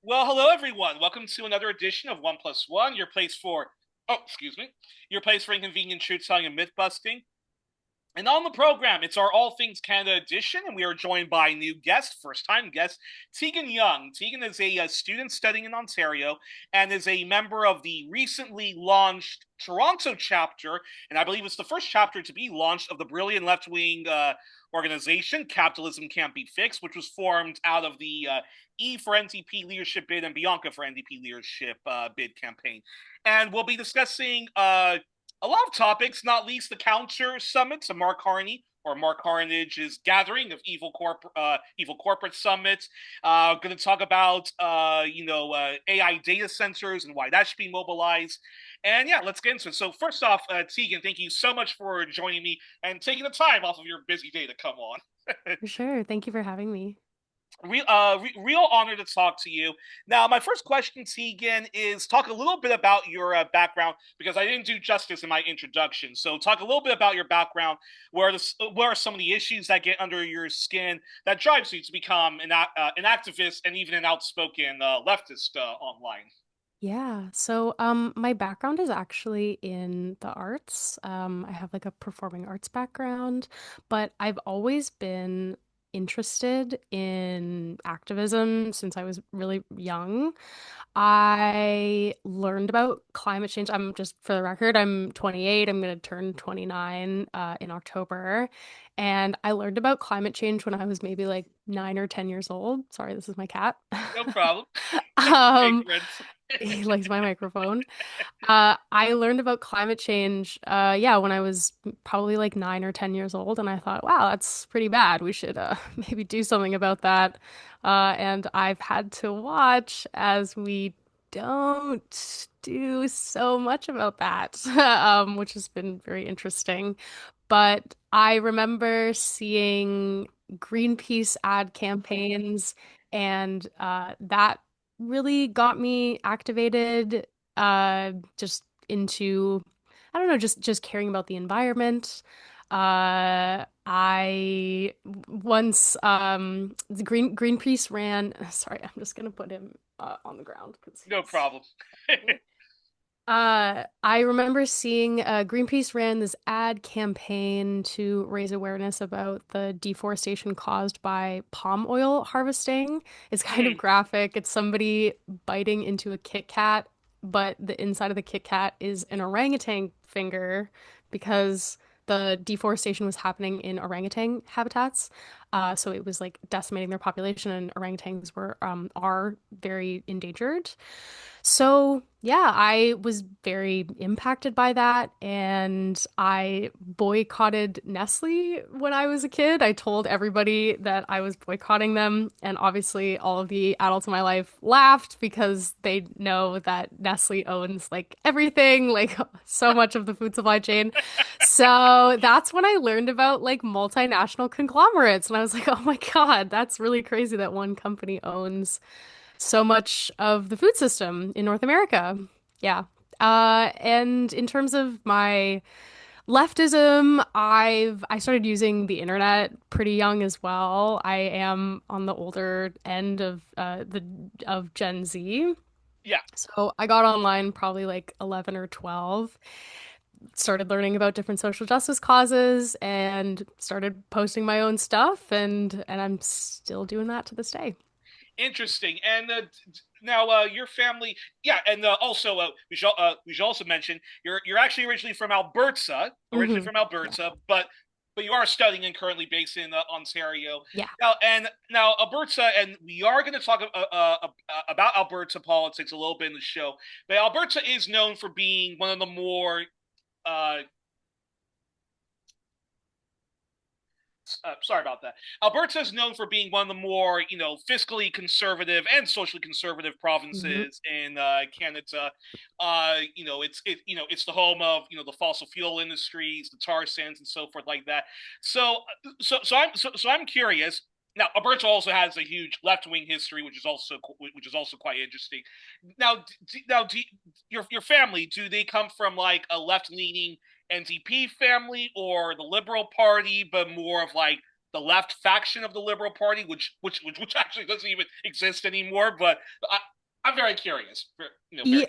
Well, hello everyone. Welcome to another edition of One Plus One, your place for inconvenient truth telling and myth busting. And on the program, it's our All Things Canada edition, and we are joined by a new guest, first-time guest, Teaghan Young. Teaghan is a student studying in Ontario and is a member of the recently launched Toronto chapter, and I believe it's the first chapter to be launched of the brilliant left-wing organization, Capitalism Can't Be Fixed, which was formed out of the E for NDP leadership bid and Bianca for NDP leadership bid campaign. And we'll be discussing a lot of topics, not least the counter summit to Mark Carnage's gathering of evil corporate summits. Going to talk about AI data centers and why that should be mobilized. And yeah, let's get into it. So first off, Teaghan, thank you so much for joining me and taking the time off of your busy day to come on. For sure. Thank you for having me. Real honor to talk to you. Now, my first question, Teaghan, is talk a little bit about your background because I didn't do justice in my introduction. So, talk a little bit about your background. Where are some of the issues that get under your skin that drives you to become an activist and even an outspoken leftist online? My background is actually in the arts. I have like a performing arts background, but I've always been interested in activism since I was really young. I learned about climate change. I'm just for the record, I'm 28. I'm going to turn 29 in October. And I learned about climate change when I was maybe like 9 or 10 years old. Sorry, this is my cat. No problem. Um, Ignorance. he likes my microphone. I learned about climate change, when I was probably like 9 or 10 years old, and I thought, wow, that's pretty bad. We should maybe do something about that. And I've had to watch as we don't do so much about that, which has been very interesting. But I remember seeing Greenpeace ad campaigns, and that really got me activated just into I don't know, just caring about the environment. I once the Greenpeace ran. Sorry, I'm just gonna put him on the ground because No he's problem. I remember seeing Greenpeace ran this ad campaign to raise awareness about the deforestation caused by palm oil harvesting. It's kind of Mm, graphic. It's somebody biting into a Kit Kat, but the inside of the Kit Kat is an orangutan finger because the deforestation was happening in orangutan habitats. So it was like decimating their population, and orangutans are very endangered. So, yeah, I was very impacted by that, and I boycotted Nestle when I was a kid. I told everybody that I was boycotting them, and obviously all of the adults in my life laughed because they know that Nestle owns like everything, like so much of the food supply chain. So, that's when I learned about like multinational conglomerates, and I was like, "Oh my God, that's really crazy that one company owns so much of the food system in North America." Yeah. And in terms of my leftism, I started using the internet pretty young as well. I am on the older end of Gen Z. yeah. So I got online probably like 11 or 12, started learning about different social justice causes and started posting my own stuff, and I'm still doing that to this day. Interesting. And now, your family, yeah, and also we should also mention you're actually originally Hmm. from Yeah. Alberta, but you are studying and currently based in Ontario. Yeah. Now Alberta, and we are going to talk about Alberta politics a little bit in the show. But Alberta is known for being one of the more uh, sorry about that. Alberta is known for being one of the more, fiscally conservative and socially conservative Hmm. provinces in Canada. It's the home of the fossil fuel industries, the tar sands, and so forth like that. So I'm curious. Now, Alberta also has a huge left-wing history, which is also quite interesting. Now, your family, do they come from like a left-leaning NDP family or the Liberal Party, but more of like the left faction of the Liberal Party, which actually doesn't even exist anymore. But I'm very curious. Very curious.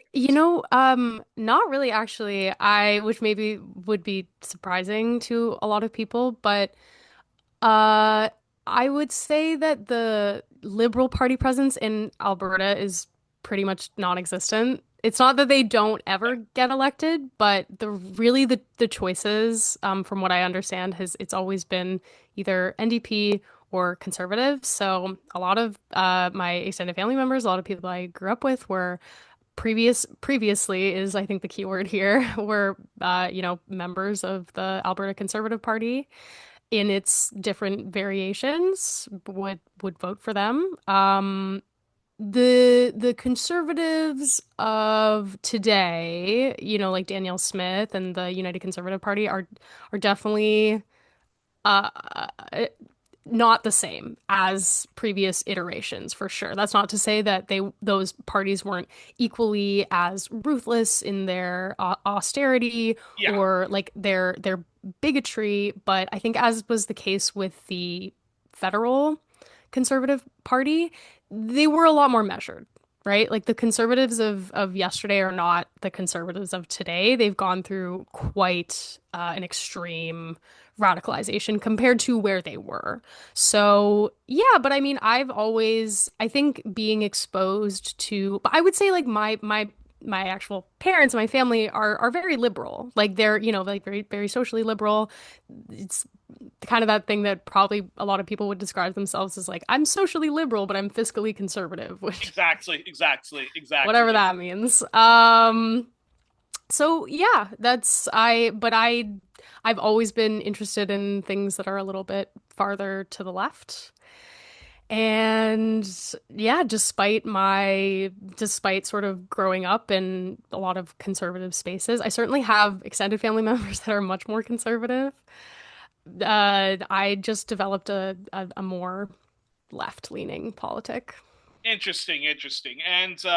Not really actually. Which maybe would be surprising to a lot of people, but Uh, I would say that the Liberal Party presence in Alberta is pretty much non-existent. It's not that they don't ever get elected, but the choices, from what I understand, has it's always been either NDP or conservative. So a lot of my extended family members, a lot of people I grew up with were previously is I think the key word here, were members of the Alberta Conservative Party in its different variations would vote for them. The conservatives of today, like Danielle Smith and the United Conservative Party are definitely uh not the same as previous iterations for sure. That's not to say that those parties weren't equally as ruthless in their austerity Yeah, or like their bigotry, but I think as was the case with the federal Conservative Party, they were a lot more measured. Right? Like the conservatives of yesterday are not the conservatives of today. They've gone through quite an extreme radicalization compared to where they were. So, yeah, but I mean, I think being exposed to, but I would say like my actual parents, my family are very liberal. Like they're, like very, very socially liberal. It's kind of that thing that probably a lot of people would describe themselves as like, I'm socially liberal, but I'm fiscally conservative, which whatever exactly. that means. So yeah, I've always been interested in things that are a little bit farther to the left. And yeah, despite sort of growing up in a lot of conservative spaces, I certainly have extended family members that are much more conservative. I just developed a more left-leaning politic. Interesting. And you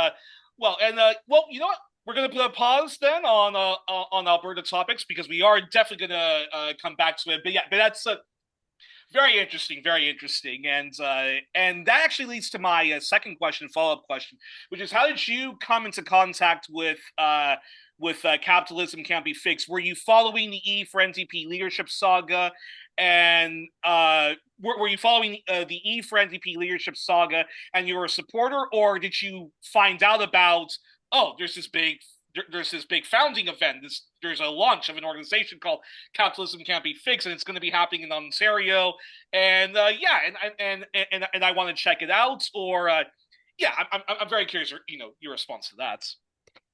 know what? We're gonna put a pause then on Alberta topics because we are definitely gonna come back to it. But yeah, but that's very interesting, and that actually leads to my second question, follow up question, which is how did you come into contact with Capitalism Can't Be Fixed? Were you following the E for NDP leadership saga, and were you following the E for NDP leadership saga, and you were a supporter, or did you find out about there's this big founding event. There's a launch of an organization called Capitalism Can't Be Fixed, and it's going to be happening in Ontario. And and I want to check it out. Or yeah, I'm very curious. Your response to that.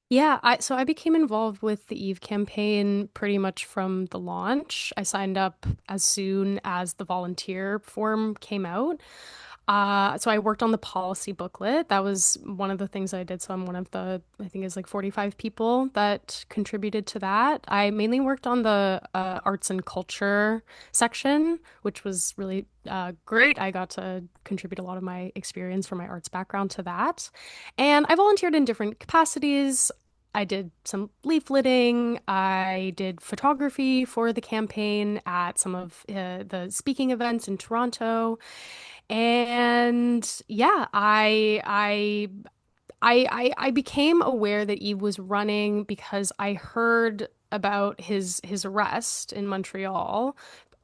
Yeah, so I became involved with the Eve campaign pretty much from the launch. I signed up as soon as the volunteer form came out. So I worked on the policy booklet. That was one of the things I did. So I'm one of I think it's like 45 people that contributed to that. I mainly worked on the arts and culture section, which was really great. I got to contribute a lot of my experience from my arts background to that. And I volunteered in different capacities. I did some leafleting. I did photography for the campaign at some of the speaking events in Toronto. And yeah, I became aware that Eve was running because I heard about his arrest in Montreal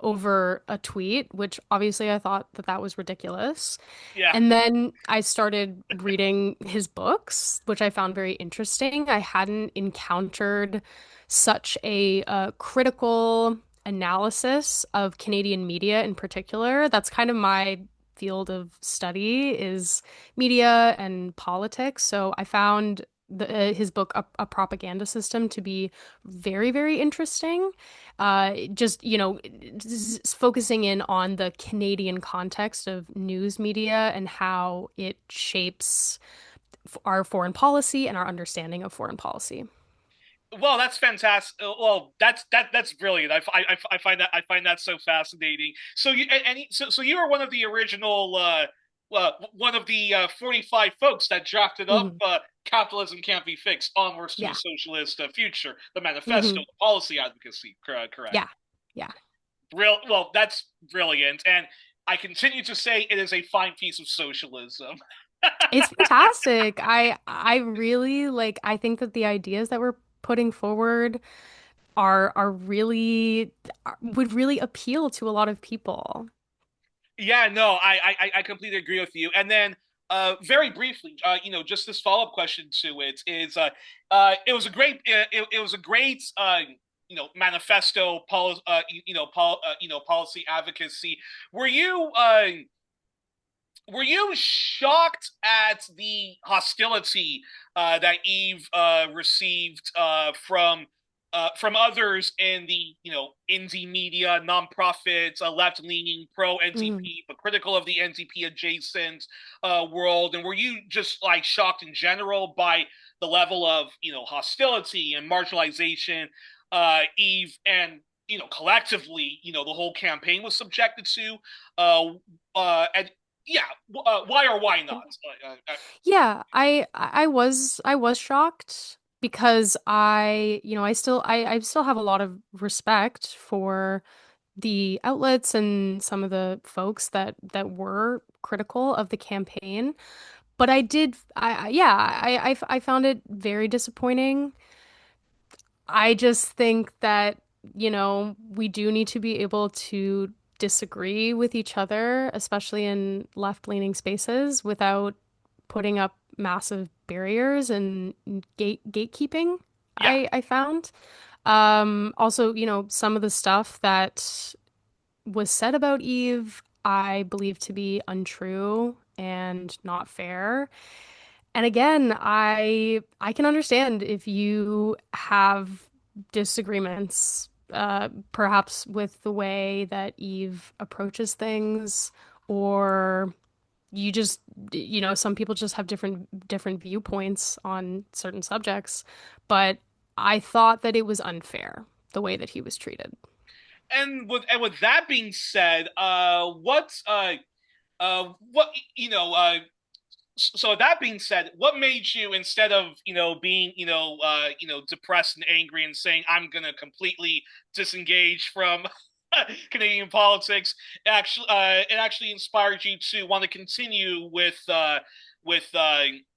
over a tweet, which obviously I thought that that was ridiculous. Yeah, And then I started reading his books, which I found very interesting. I hadn't encountered such a critical analysis of Canadian media in particular. That's kind of my field of study is media and politics. So I found his book, a Propaganda System, to be very, very interesting. Just, focusing in on the Canadian context of news media and how it shapes our foreign policy and our understanding of foreign policy. well, that's fantastic. Well, that's brilliant. I find that so fascinating. So so you are one of the original one of the 45 folks that drafted up Hmm. Capitalism Can't Be Fixed, Onwards to a Yeah. Socialist Future, the manifesto, Hmm. the policy advocacy. Correct. Yeah. Yeah. Well, that's brilliant, and I continue to say it is a fine piece of socialism. It's fantastic. I really like I think that the ideas that we're putting forward are really would really appeal to a lot of people. Yeah, no, I completely agree with you. And then, very briefly, just this follow up question to it is, it was a great, it was a great, manifesto, policy advocacy. Were you, uh, were you shocked at the hostility that Eve received from others in the indie media, nonprofit, left-leaning, Mhm. pro-NDP, but critical of the NDP adjacent world? And were you just like shocked in general by the level of hostility and marginalization Eve and collectively the whole campaign was subjected to? And yeah, why or why not? Yeah, I was shocked because I still have a lot of respect for the outlets and some of the folks that were critical of the campaign. But I did yeah, I found it very disappointing. I just think that, we do need to be able to disagree with each other, especially in left-leaning spaces, without putting up massive barriers and gatekeeping, Yeah, I found. Also, some of the stuff that was said about Eve, I believe to be untrue and not fair. And again, I can understand if you have disagreements, perhaps with the way that Eve approaches things, or you just, some people just have different viewpoints on certain subjects. But I thought that it was unfair the way that he was treated. and with that being said, what so that being said, what made you, instead of being depressed and angry and saying I'm gonna completely disengage from Canadian politics, it actually inspired you to want to continue with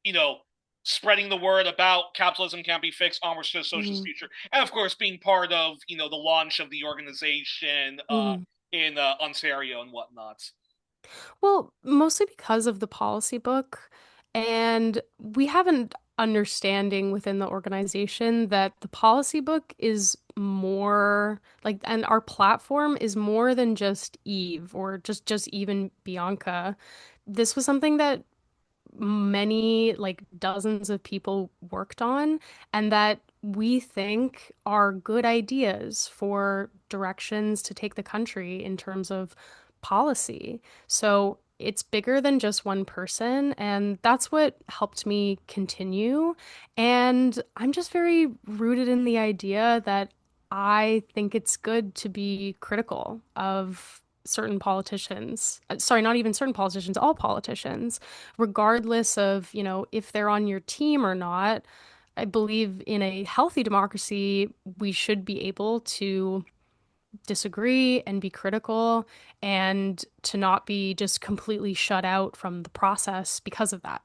you know spreading the word about capitalism can't be fixed, onwards to a socialist Hmm. future, and of course being part of the launch of the organization Hmm. in Ontario and whatnot. Well, mostly because of the policy book, and we have an understanding within the organization that the policy book is more like, and our platform is more than just Eve or just even Bianca. This was something that many, like dozens of people worked on, and that we think are good ideas for directions to take the country in terms of policy. So it's bigger than just one person, and that's what helped me continue. And I'm just very rooted in the idea that I think it's good to be critical of certain politicians. Sorry, not even certain politicians, all politicians, regardless of, if they're on your team or not. I believe in a healthy democracy, we should be able to disagree and be critical and to not be just completely shut out from the process because of that.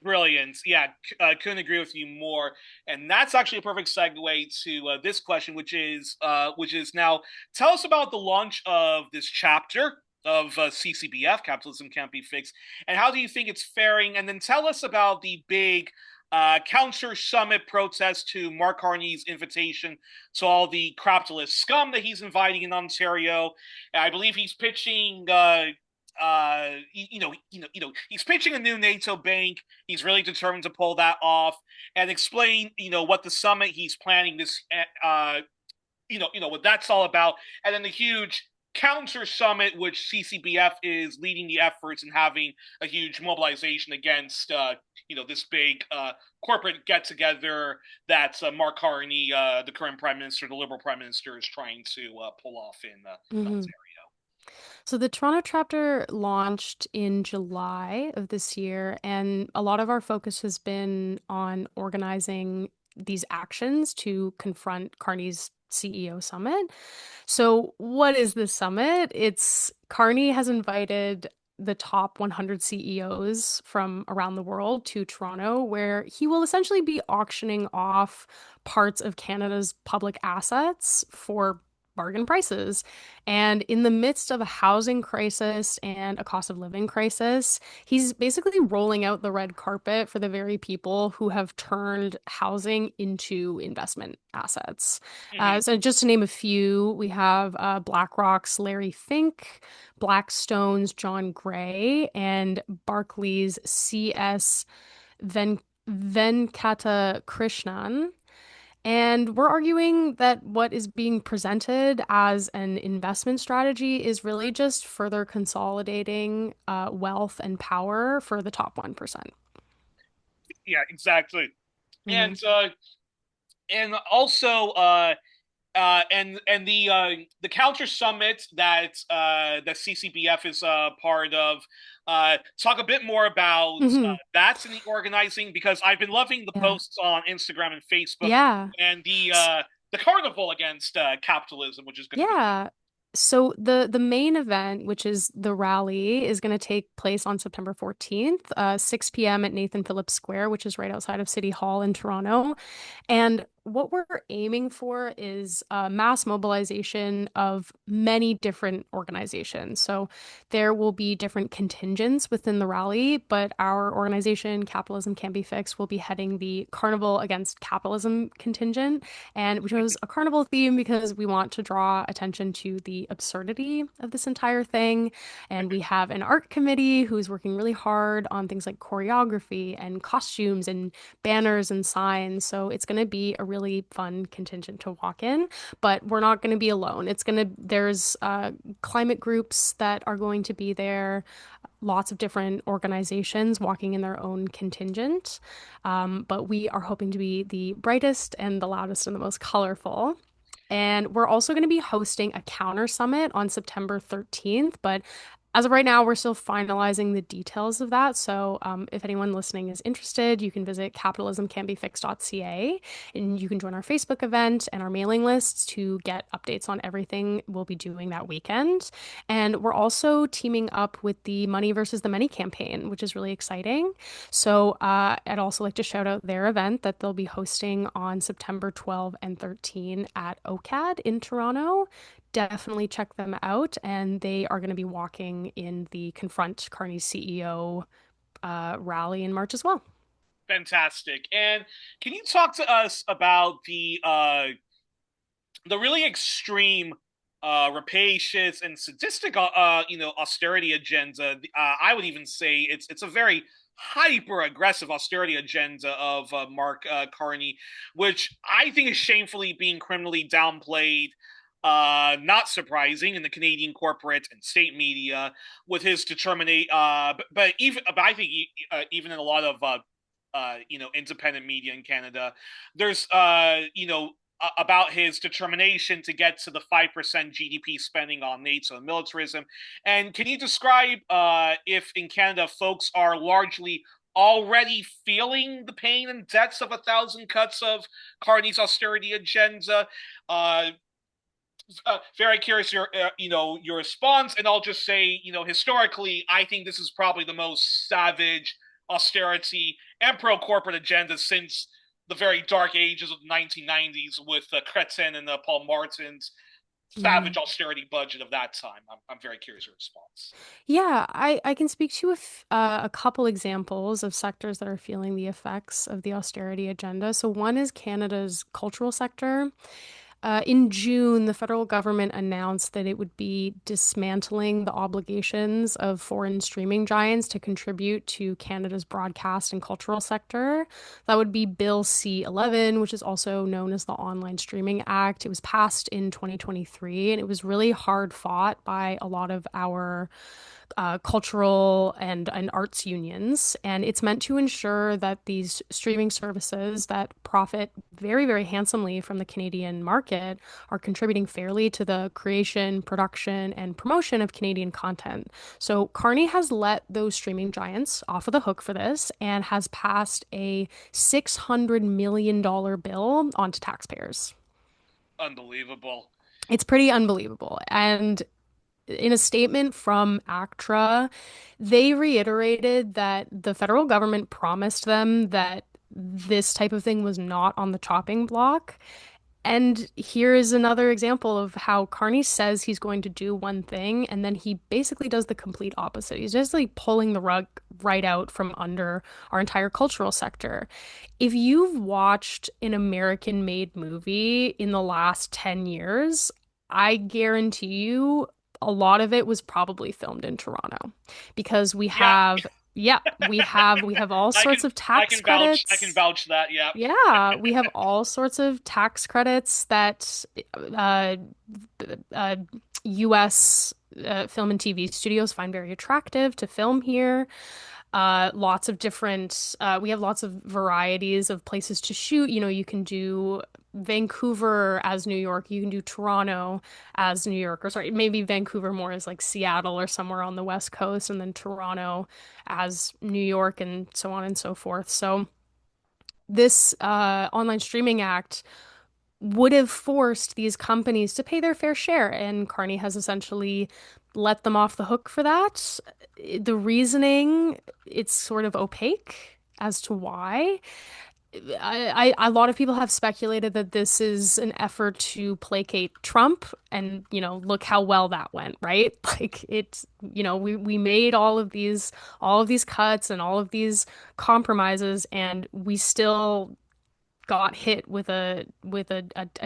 Brilliant. Yeah, couldn't agree with you more. And that's actually a perfect segue to this question, which is now, tell us about the launch of this chapter of CCBF, Capitalism Can't Be Fixed, and how do you think it's faring? And then tell us about the big counter summit protest to Mark Carney's invitation to all the capitalist scum that he's inviting in Ontario. I believe he's pitching. He's pitching a new NATO bank. He's really determined to pull that off and explain, what the summit he's planning this, what that's all about, and then the huge counter summit, which CCBF is leading the efforts and having a huge mobilization against, this big corporate get together that Mark Carney, the current prime minister, the Liberal prime minister, is trying to pull off in Mhm. Ontario. So the Toronto chapter launched in July of this year, and a lot of our focus has been on organizing these actions to confront Carney's CEO Summit. So, what is this summit? Carney has invited the top 100 CEOs from around the world to Toronto, where he will essentially be auctioning off parts of Canada's public assets for bargain prices. And in the midst of a housing crisis and a cost of living crisis, he's basically rolling out the red carpet for the very people who have turned housing into investment assets. Hmm. So just to name a few, we have BlackRock's Larry Fink, Blackstone's John Gray, and Barclays CS Venkata Krishnan. And we're arguing that what is being presented as an investment strategy is really just further consolidating wealth and power for the top 1%. Yeah, exactly. Hmm. And also and the counter summit that CCBF is part of. Talk a bit more about Hmm. that in the organizing, because I've been loving the Yeah. posts on Instagram and Facebook, Yeah. and S- the carnival against capitalism, which is going to be Yeah. So the main event, which is the rally, is going to take place on September 14th, 6 p.m. at Nathan Phillips Square, which is right outside of City Hall in Toronto. And what we're aiming for is mass mobilization of many different organizations. So there will be different contingents within the rally, but our organization, Capitalism Can't Be Fixed, will be heading the Carnival Against Capitalism contingent. And we chose a carnival theme because we want to draw attention to the absurdity of this entire thing. And we have an art committee who's working really hard on things like choreography and costumes and banners and signs. So it's going to be a really fun contingent to walk in, but we're not going to be alone. There's climate groups that are going to be there, lots of different organizations walking in their own contingent. But we are hoping to be the brightest and the loudest and the most colorful. And we're also going to be hosting a counter summit on September 13th. But as of right now, we're still finalizing the details of that. So if anyone listening is interested, you can visit capitalismcan'tbefixed.ca and you can join our Facebook event and our mailing lists to get updates on everything we'll be doing that weekend. And we're also teaming up with the Money versus the Many campaign, which is really exciting. So I'd also like to shout out their event that they'll be hosting on September 12 and 13 at OCAD in Toronto. Definitely check them out. And they are going to be walking in the Confront Carney CEO rally in March as well. fantastic. And can you talk to us about the really extreme, rapacious and sadistic, austerity agenda? I would even say it's a very hyper aggressive austerity agenda of Mark Carney, which I think is shamefully being criminally downplayed. Not surprising in the Canadian corporate and state media with his determination. But I think even in a lot of independent media in Canada, there's about his determination to get to the 5% GDP spending on NATO and militarism. And can you describe if in Canada folks are largely already feeling the pain and debts of 1,000 cuts of Carney's austerity agenda? Uh, Very curious your response, and I'll just say, historically, I think this is probably the most savage austerity and pro corporate agenda since the very dark ages of the 1990s with Cretin and Paul Martin's Mhm. savage austerity budget of that time. I'm very curious your response. Yeah, I can speak to a couple examples of sectors that are feeling the effects of the austerity agenda. So one is Canada's cultural sector. In June, the federal government announced that it would be dismantling the obligations of foreign streaming giants to contribute to Canada's broadcast and cultural sector. That would be Bill C-11, which is also known as the Online Streaming Act. It was passed in 2023, and it was really hard fought by a lot of our cultural and arts unions. And it's meant to ensure that these streaming services that profit very, very handsomely from the Canadian market are contributing fairly to the creation, production, and promotion of Canadian content. So Carney has let those streaming giants off of the hook for this and has passed a $600 million bill onto taxpayers. Unbelievable. It's pretty unbelievable. And in a statement from ACTRA, they reiterated that the federal government promised them that this type of thing was not on the chopping block. And here is another example of how Carney says he's going to do one thing, and then he basically does the complete opposite. He's just like pulling the rug right out from under our entire cultural sector. If you've watched an American-made movie in the last 10 years, I guarantee you a lot of it was probably filmed in Toronto because we Yeah, have, yeah, we have all I can sorts of I tax can vouch I can credits. vouch that. Yeah. Yeah, we have all sorts of tax credits that uh, uh, US film and TV studios find very attractive to film here. Lots of different, we have lots of varieties of places to shoot. You know, you can do Vancouver as New York, you can do Toronto as New York, or sorry, maybe Vancouver more as like Seattle or somewhere on the West Coast, and then Toronto as New York, and so on and so forth. So this online streaming act would have forced these companies to pay their fair share, and Carney has essentially let them off the hook for that. The reasoning, it's sort of opaque as to why. A lot of people have speculated that this is an effort to placate Trump, and look how well that went, right? Like it's, we made all of these cuts and all of these compromises, and we still got hit with a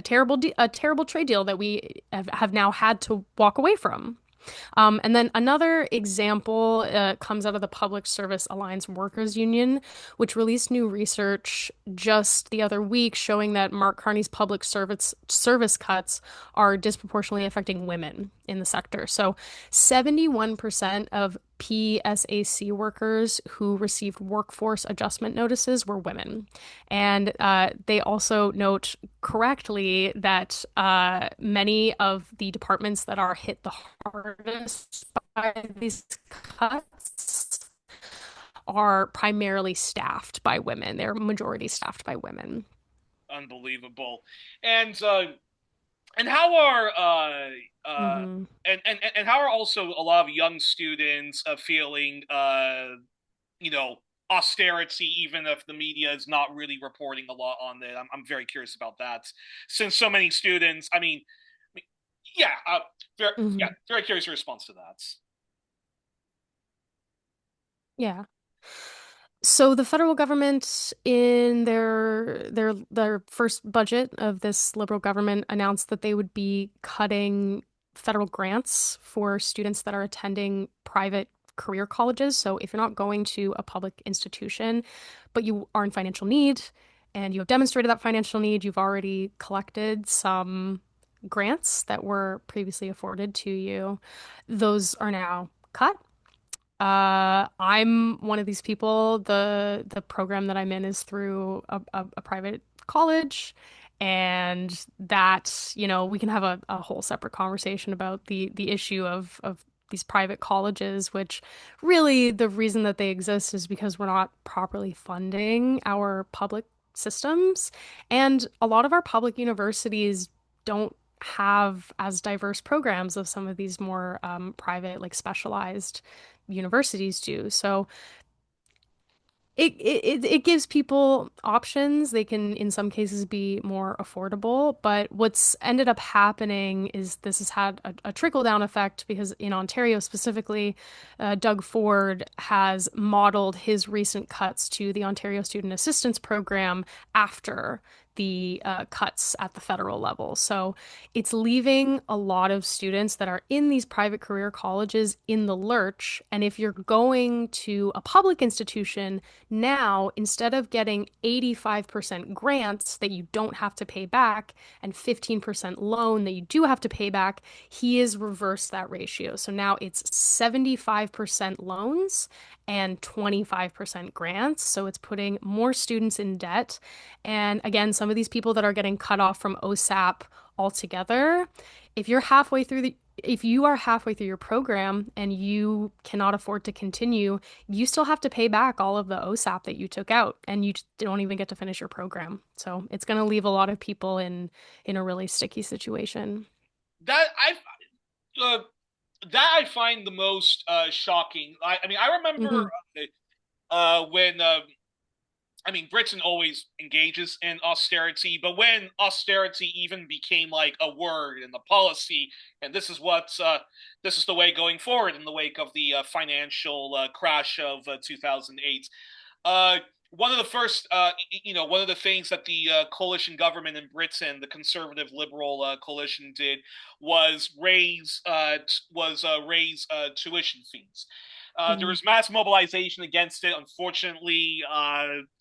terrible trade deal that we have now had to walk away from. And then another example comes out of the Public Service Alliance Workers Union, which released new research just the other week showing that Mark Carney's public service cuts are disproportionately affecting women in the sector. So 71% of PSAC workers who received workforce adjustment notices were women. And they also note correctly that many of the departments that are hit the hardest by these cuts are primarily staffed by women. They're majority staffed by women. Unbelievable. And how are Hmm. and how are also a lot of young students feeling you know austerity, even if the media is not really reporting a lot on it? I'm very curious about that, since so many students. Yeah, Hmm. very curious your response to that. Yeah. So the federal government, in their first budget of this Liberal government, announced that they would be cutting federal grants for students that are attending private career colleges. So if you're not going to a public institution, but you are in financial need and you have demonstrated that financial need, you've already collected some grants that were previously afforded to you. Those are now cut. I'm one of these people. The program that I'm in is through a private college, and that, we can have a whole separate conversation about the issue of these private colleges, which really the reason that they exist is because we're not properly funding our public systems, and a lot of our public universities don't have as diverse programs of some of these more private, like specialized universities do. So it gives people options. They can, in some cases, be more affordable. But what's ended up happening is this has had a trickle-down effect because in Ontario specifically, Doug Ford has modeled his recent cuts to the Ontario Student Assistance Program after the cuts at the federal level. So it's leaving a lot of students that are in these private career colleges in the lurch. And if you're going to a public institution, now, instead of getting 85% grants that you don't have to pay back and 15% loan that you do have to pay back, he has reversed that ratio. So now it's 75% loans and 25% grants. So it's putting more students in debt. And again, some of these people that are getting cut off from OSAP altogether, if you're halfway through if you are halfway through your program and you cannot afford to continue, you still have to pay back all of the OSAP that you took out, and you just don't even get to finish your program. So it's going to leave a lot of people in a really sticky situation. That uh, that I find the most shocking. I mean, I remember Hmm. when I mean, Britain always engages in austerity, but when austerity even became like a word in the policy, and this is the way going forward in the wake of the financial crash of 2008. Uh, one of the first, one of the things that the coalition government in Britain, the conservative liberal coalition, did was raise tuition fees. There Hmm. was mass mobilization against it. Unfortunately,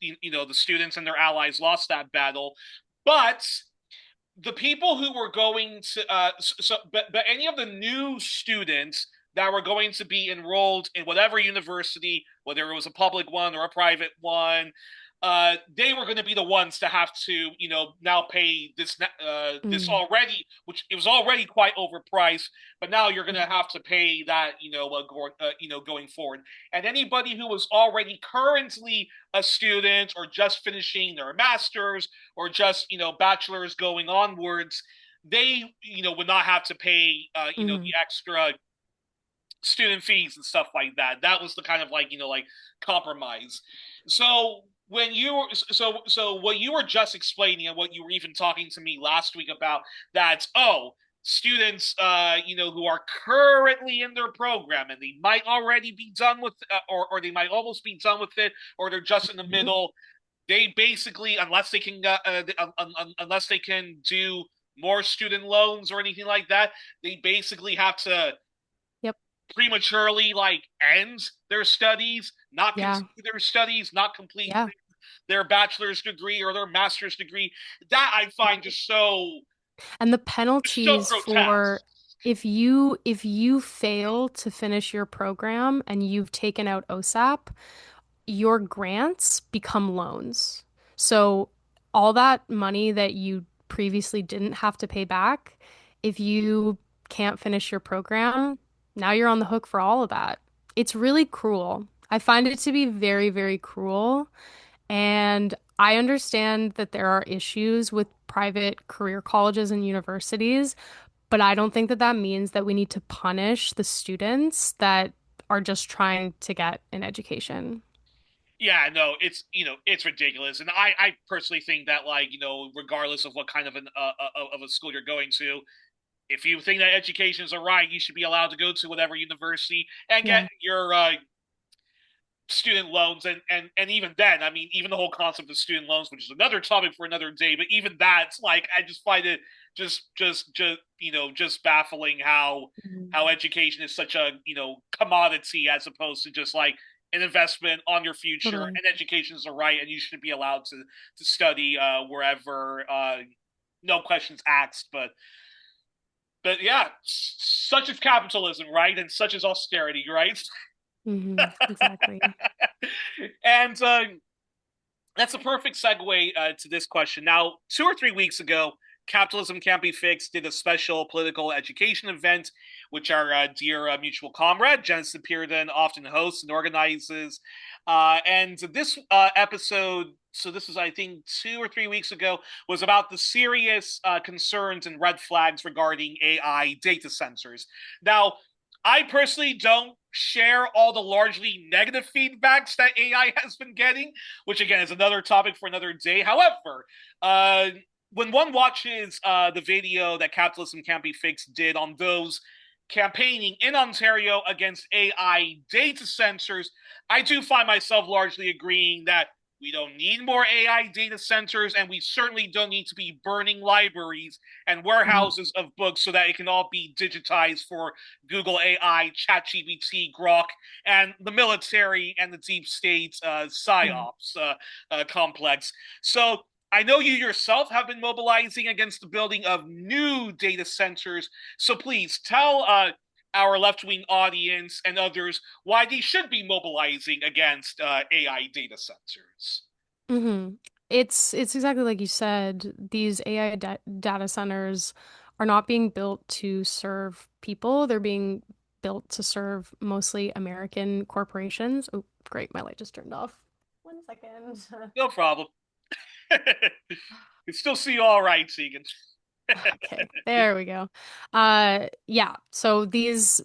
the students and their allies lost that battle. But the people who were going to, but any of the new students that were going to be enrolled in whatever university, whether it was a public one or a private one, they were going to be the ones to have to, now pay this Hmm. already, which it was already quite overpriced, but now you're going to have to pay that, going forward. And anybody who was already currently a student or just finishing their master's or just bachelors going onwards, they would not have to pay Hmm. the extra student fees and stuff like that. That was the kind of like compromise. So when you were so what you were just explaining and what you were even talking to me last week about, that students who are currently in their program and they might already be done with or they might almost be done with it, or they're just in the middle, they basically, unless they can do more student loans or anything like that, they basically have to Yep. prematurely end their studies, not Yeah. continue their studies, not complete Yeah. their bachelor's degree or their master's degree. That I find And the just so penalties grotesque. for if you fail to finish your program and you've taken out OSAP, your grants become loans. So all that money that you previously didn't have to pay back, if you can't finish your program, now you're on the hook for all of that. It's really cruel. I find it to be very, very cruel. And I understand that there are issues with private career colleges and universities, but I don't think that that means that we need to punish the students that are just trying to get an education. Yeah, no, it's ridiculous, and I personally think that regardless of what kind of of a school you're going to, if you think that educations are right, you should be allowed to go to whatever university and get Yeah, your student loans. And even then, I mean, even the whole concept of student loans, which is another topic for another day, but even that's I just find it just baffling mhm, how education is such a commodity as opposed to just like an investment on your future. totally. And education is a right, and you should be allowed to study wherever, no questions asked. But yeah, such is capitalism, right? And such is austerity, right? Exactly. And that's a perfect segue to this question. Now, 2 or 3 weeks ago, Capitalism Can't Be Fixed did a special political education event, which our dear mutual comrade, Genesis Pearden, often hosts and organizes. And this episode, so this was, I think, 2 or 3 weeks ago, was about the serious concerns and red flags regarding AI data sensors. Now, I personally don't share all the largely negative feedbacks that AI has been getting, which again is another topic for another day. However, when one watches the video that Capitalism Can't Be Fixed did on those campaigning in Ontario against AI data centers, I do find myself largely agreeing that we don't need more AI data centers, and we certainly don't need to be burning libraries and Mhm. warehouses of books so that it can all be digitized for Google AI, ChatGPT, Grok, and the military and the deep state Yeah. psyops complex. So I know you yourself have been mobilizing against the building of new data centers. So please tell our left wing audience and others why they should be mobilizing against AI data centers. hmm It's exactly like you said. These AI data centers are not being built to serve people. They're being built to serve mostly American corporations. Oh, great, my light just turned off. 1 second. No problem. You still see you all right, Tegan. Okay, there we go. Yeah, so these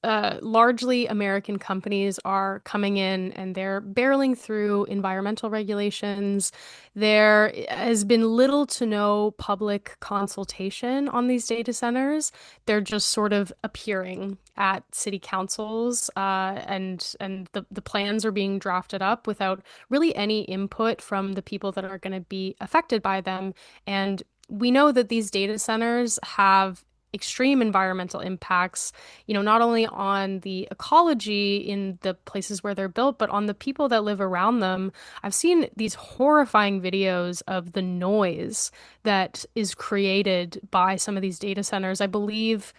largely American companies are coming in and they're barreling through environmental regulations. There has been little to no public consultation on these data centers. They're just sort of appearing at city councils, and the plans are being drafted up without really any input from the people that are going to be affected by them. And we know that these data centers have extreme environmental impacts, not only on the ecology in the places where they're built, but on the people that live around them. I've seen these horrifying videos of the noise that is created by some of these data centers. I believe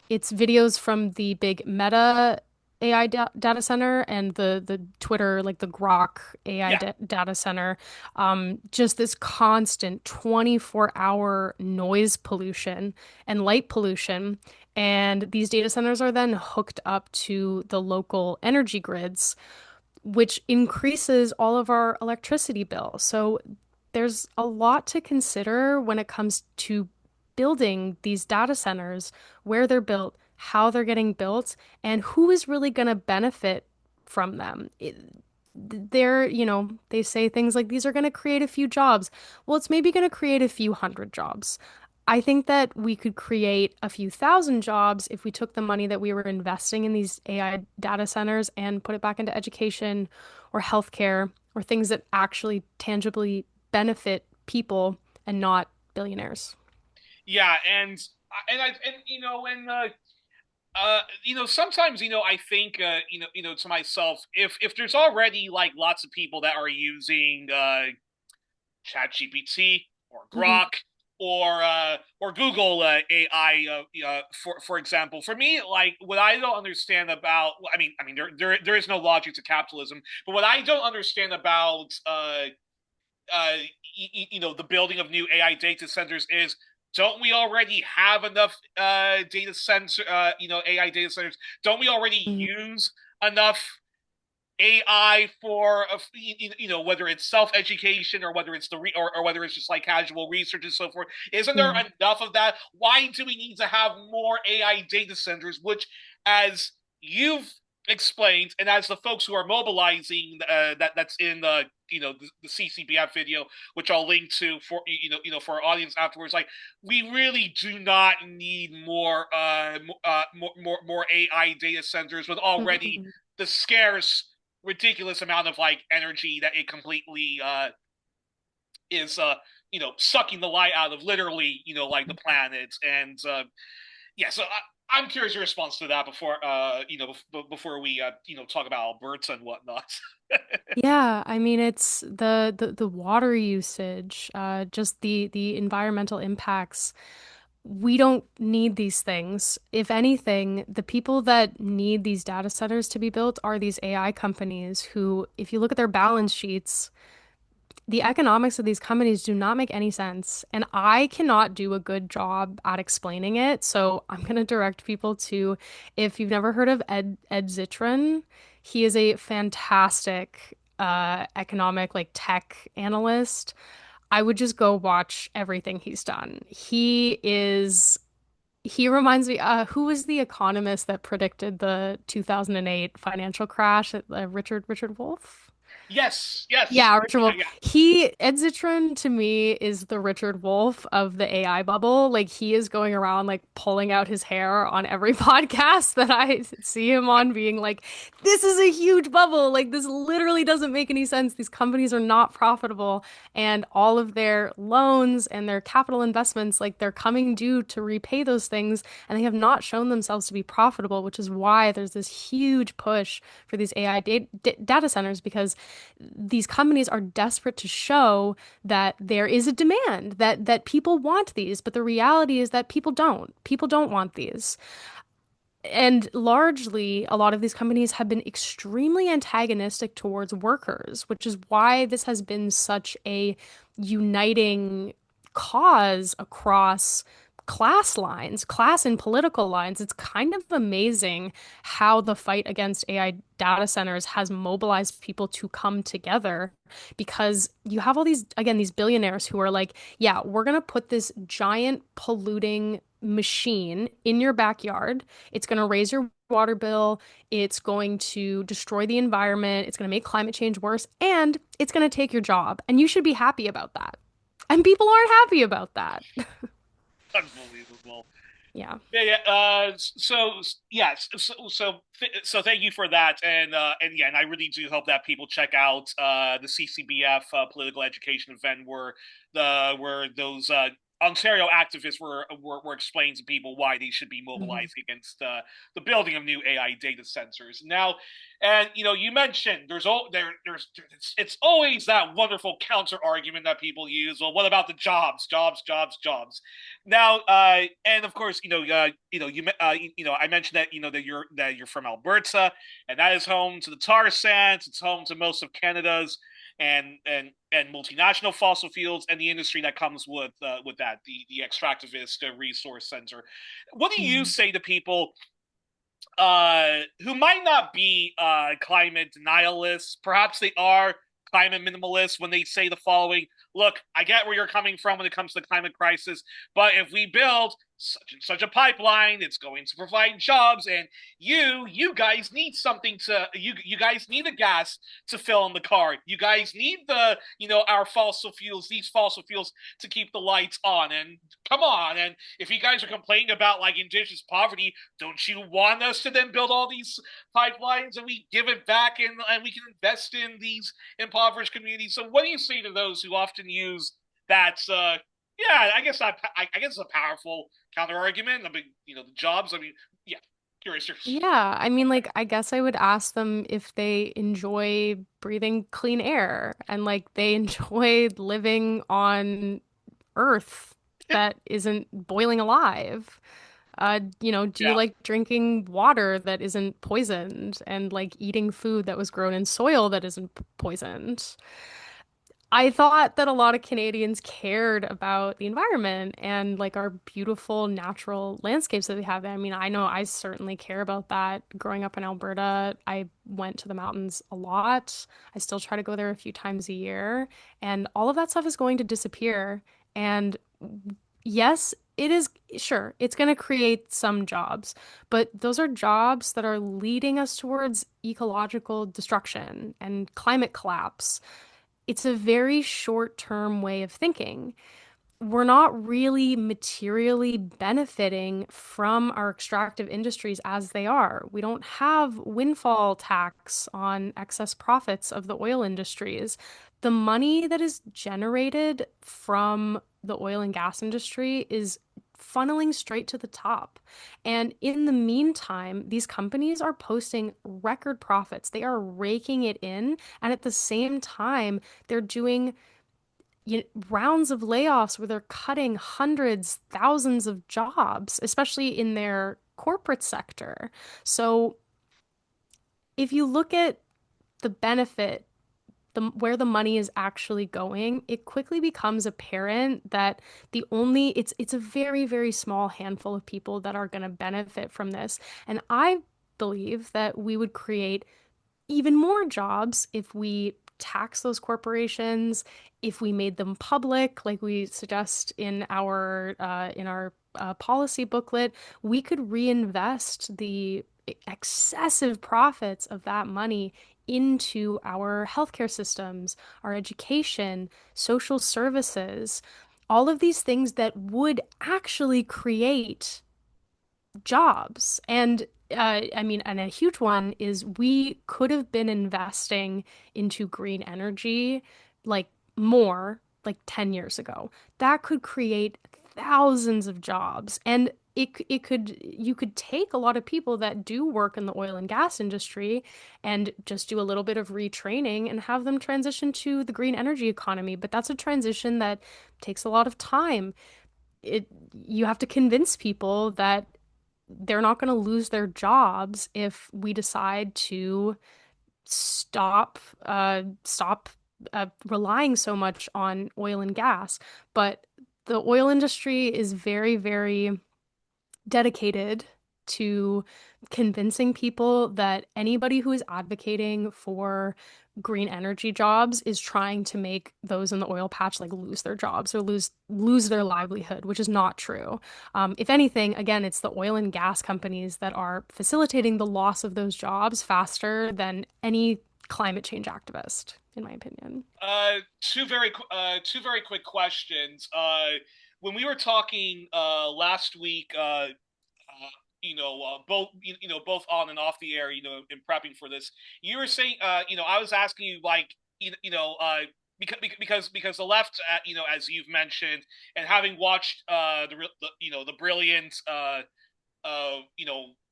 it's videos from the big Meta AI data center and the Twitter, like the Grok AI Yeah. data center. Just this constant 24-hour noise pollution and light pollution. And these data centers are then hooked up to the local energy grids, which increases all of our electricity bill. So there's a lot to consider when it comes to building these data centers, where they're built, how they're getting built, and who is really going to benefit from them. They say things like these are going to create a few jobs. Well, it's maybe going to create a few hundred jobs. I think that we could create a few thousand jobs if we took the money that we were investing in these AI data centers and put it back into education or healthcare or things that actually tangibly benefit people and not billionaires. Yeah, and sometimes I think to myself, if there's already like lots of people that are using ChatGPT or Hmm. Grok or Google AI, for example. For me, like what I don't understand about, there is no logic to capitalism, but what I don't understand about uh, the building of new AI data centers is, don't we already have enough AI data centers? Don't we already use enough AI for whether it's self education or whether it's or whether it's just like casual research and so forth? Isn't there Yeah. enough of that? Why do we need to have more AI data centers? Which, as you've explained, and as the folks who are mobilizing that's in the CCBF video, which I'll link to for for our audience afterwards, like we really do not need more AI data centers with already Mhm. the scarce ridiculous amount of like energy that it completely is sucking the light out of literally like the planet. And yeah, so I'm curious your response to that before before we talk about Alberta and whatnot. Yeah, I mean it's the water usage, just the environmental impacts. We don't need these things. If anything, the people that need these data centers to be built are these AI companies who, if you look at their balance sheets, the economics of these companies do not make any sense. And I cannot do a good job at explaining it. So I'm going to direct people to, if you've never heard of Ed Zitron, he is a fantastic economic, like tech analyst. I would just go watch everything he's done. He reminds me, who was the economist that predicted the 2008 financial crash? Richard Wolff? Yes, yes, Yeah, Richard Wolff. yeah. Ed Zitron to me is the Richard Wolff of the AI bubble. Like he is going around like pulling out his hair on every podcast that I see him on, being like, this is a huge bubble. Like this literally doesn't make any sense. These companies are not profitable, and all of their loans and their capital investments, like they're coming due to repay those things, and they have not shown themselves to be profitable, which is why there's this huge push for these AI data centers because these companies are desperate to show that there is a demand, that people want these, but the reality is that people don't. People don't want these. And largely, a lot of these companies have been extremely antagonistic towards workers, which is why this has been such a uniting cause across class and political lines. It's kind of amazing how the fight against AI data centers has mobilized people to come together because you have all these, again, these billionaires who are like, yeah, we're going to put this giant polluting machine in your backyard. It's going to raise your water bill. It's going to destroy the environment. It's going to make climate change worse, and it's going to take your job. And you should be happy about that. And people aren't happy about that. Unbelievable. Yeah. Yeah, yeah. Yes, so thank you for that, and yeah, and I really do hope that people check out the CCBF political education event where those Ontario activists were explaining to people why they should be Mhm. mobilizing against the building of new AI data centers. Now, and you mentioned it's always that wonderful counter argument that people use. Well, what about the jobs, jobs, jobs, jobs? Now, and of course, I mentioned that that you're from Alberta, and that is home to the tar sands. It's home to most of Canada's and multinational fossil fuels and the industry that comes with that the extractivist resource center. What do you Mhm. say to people who might not be climate denialists? Perhaps they are climate minimalists when they say the following: look, I get where you're coming from when it comes to the climate crisis, but if we build such and such a pipeline, it's going to provide jobs, and you guys need something to you guys need a gas to fill in the car. You guys need our fossil fuels, these fossil fuels to keep the lights on. And come on, and if you guys are complaining about like indigenous poverty, don't you want us to then build all these pipelines and we give it back and we can invest in these impoverished communities? So what do you say to those who often use that? Yeah, I guess it's a powerful counter argument. I mean, the jobs. I mean, yeah, curious. Yeah, I mean, like, I guess I would ask them if they enjoy breathing clean air and like they enjoy living on Earth that isn't boiling alive. Do you Yeah, like drinking water that isn't poisoned and like eating food that was grown in soil that isn't poisoned? I thought that a lot of Canadians cared about the environment and like our beautiful natural landscapes that we have. I mean, I know I certainly care about that. Growing up in Alberta, I went to the mountains a lot. I still try to go there a few times a year, and all of that stuff is going to disappear. And yes, it is sure, it's going to create some jobs, but those are jobs that are leading us towards ecological destruction and climate collapse. It's a very short-term way of thinking. We're not really materially benefiting from our extractive industries as they are. We don't have windfall tax on excess profits of the oil industries. The money that is generated from the oil and gas industry is funneling straight to the top. And in the meantime, these companies are posting record profits. They are raking it in. And at the same time, they're doing rounds of layoffs where they're cutting hundreds, thousands of jobs, especially in their corporate sector. So if you look at the benefit, where the money is actually going, it quickly becomes apparent that it's a very, very small handful of people that are going to benefit from this. And I believe that we would create even more jobs if we tax those corporations, if we made them public, like we suggest in our policy booklet. We could reinvest the excessive profits of that money into our healthcare systems, our education, social services, all of these things that would actually create jobs. And I mean, and a huge one is we could have been investing into green energy like more like 10 years ago. That could create thousands of jobs. And you could take a lot of people that do work in the oil and gas industry and just do a little bit of retraining and have them transition to the green energy economy. But that's a transition that takes a lot of time. It You have to convince people that they're not going to lose their jobs if we decide to stop relying so much on oil and gas. But the oil industry is very, very dedicated to convincing people that anybody who is advocating for green energy jobs is trying to make those in the oil patch like lose their jobs or lose their livelihood, which is not true. If anything, again, it's the oil and gas companies that are facilitating the loss of those jobs faster than any climate change activist, in my opinion. Two very quick questions. When we were talking last week, both both on and off the air, in prepping for this, you were saying, I was asking you like, because the left, as you've mentioned, and having watched the brilliant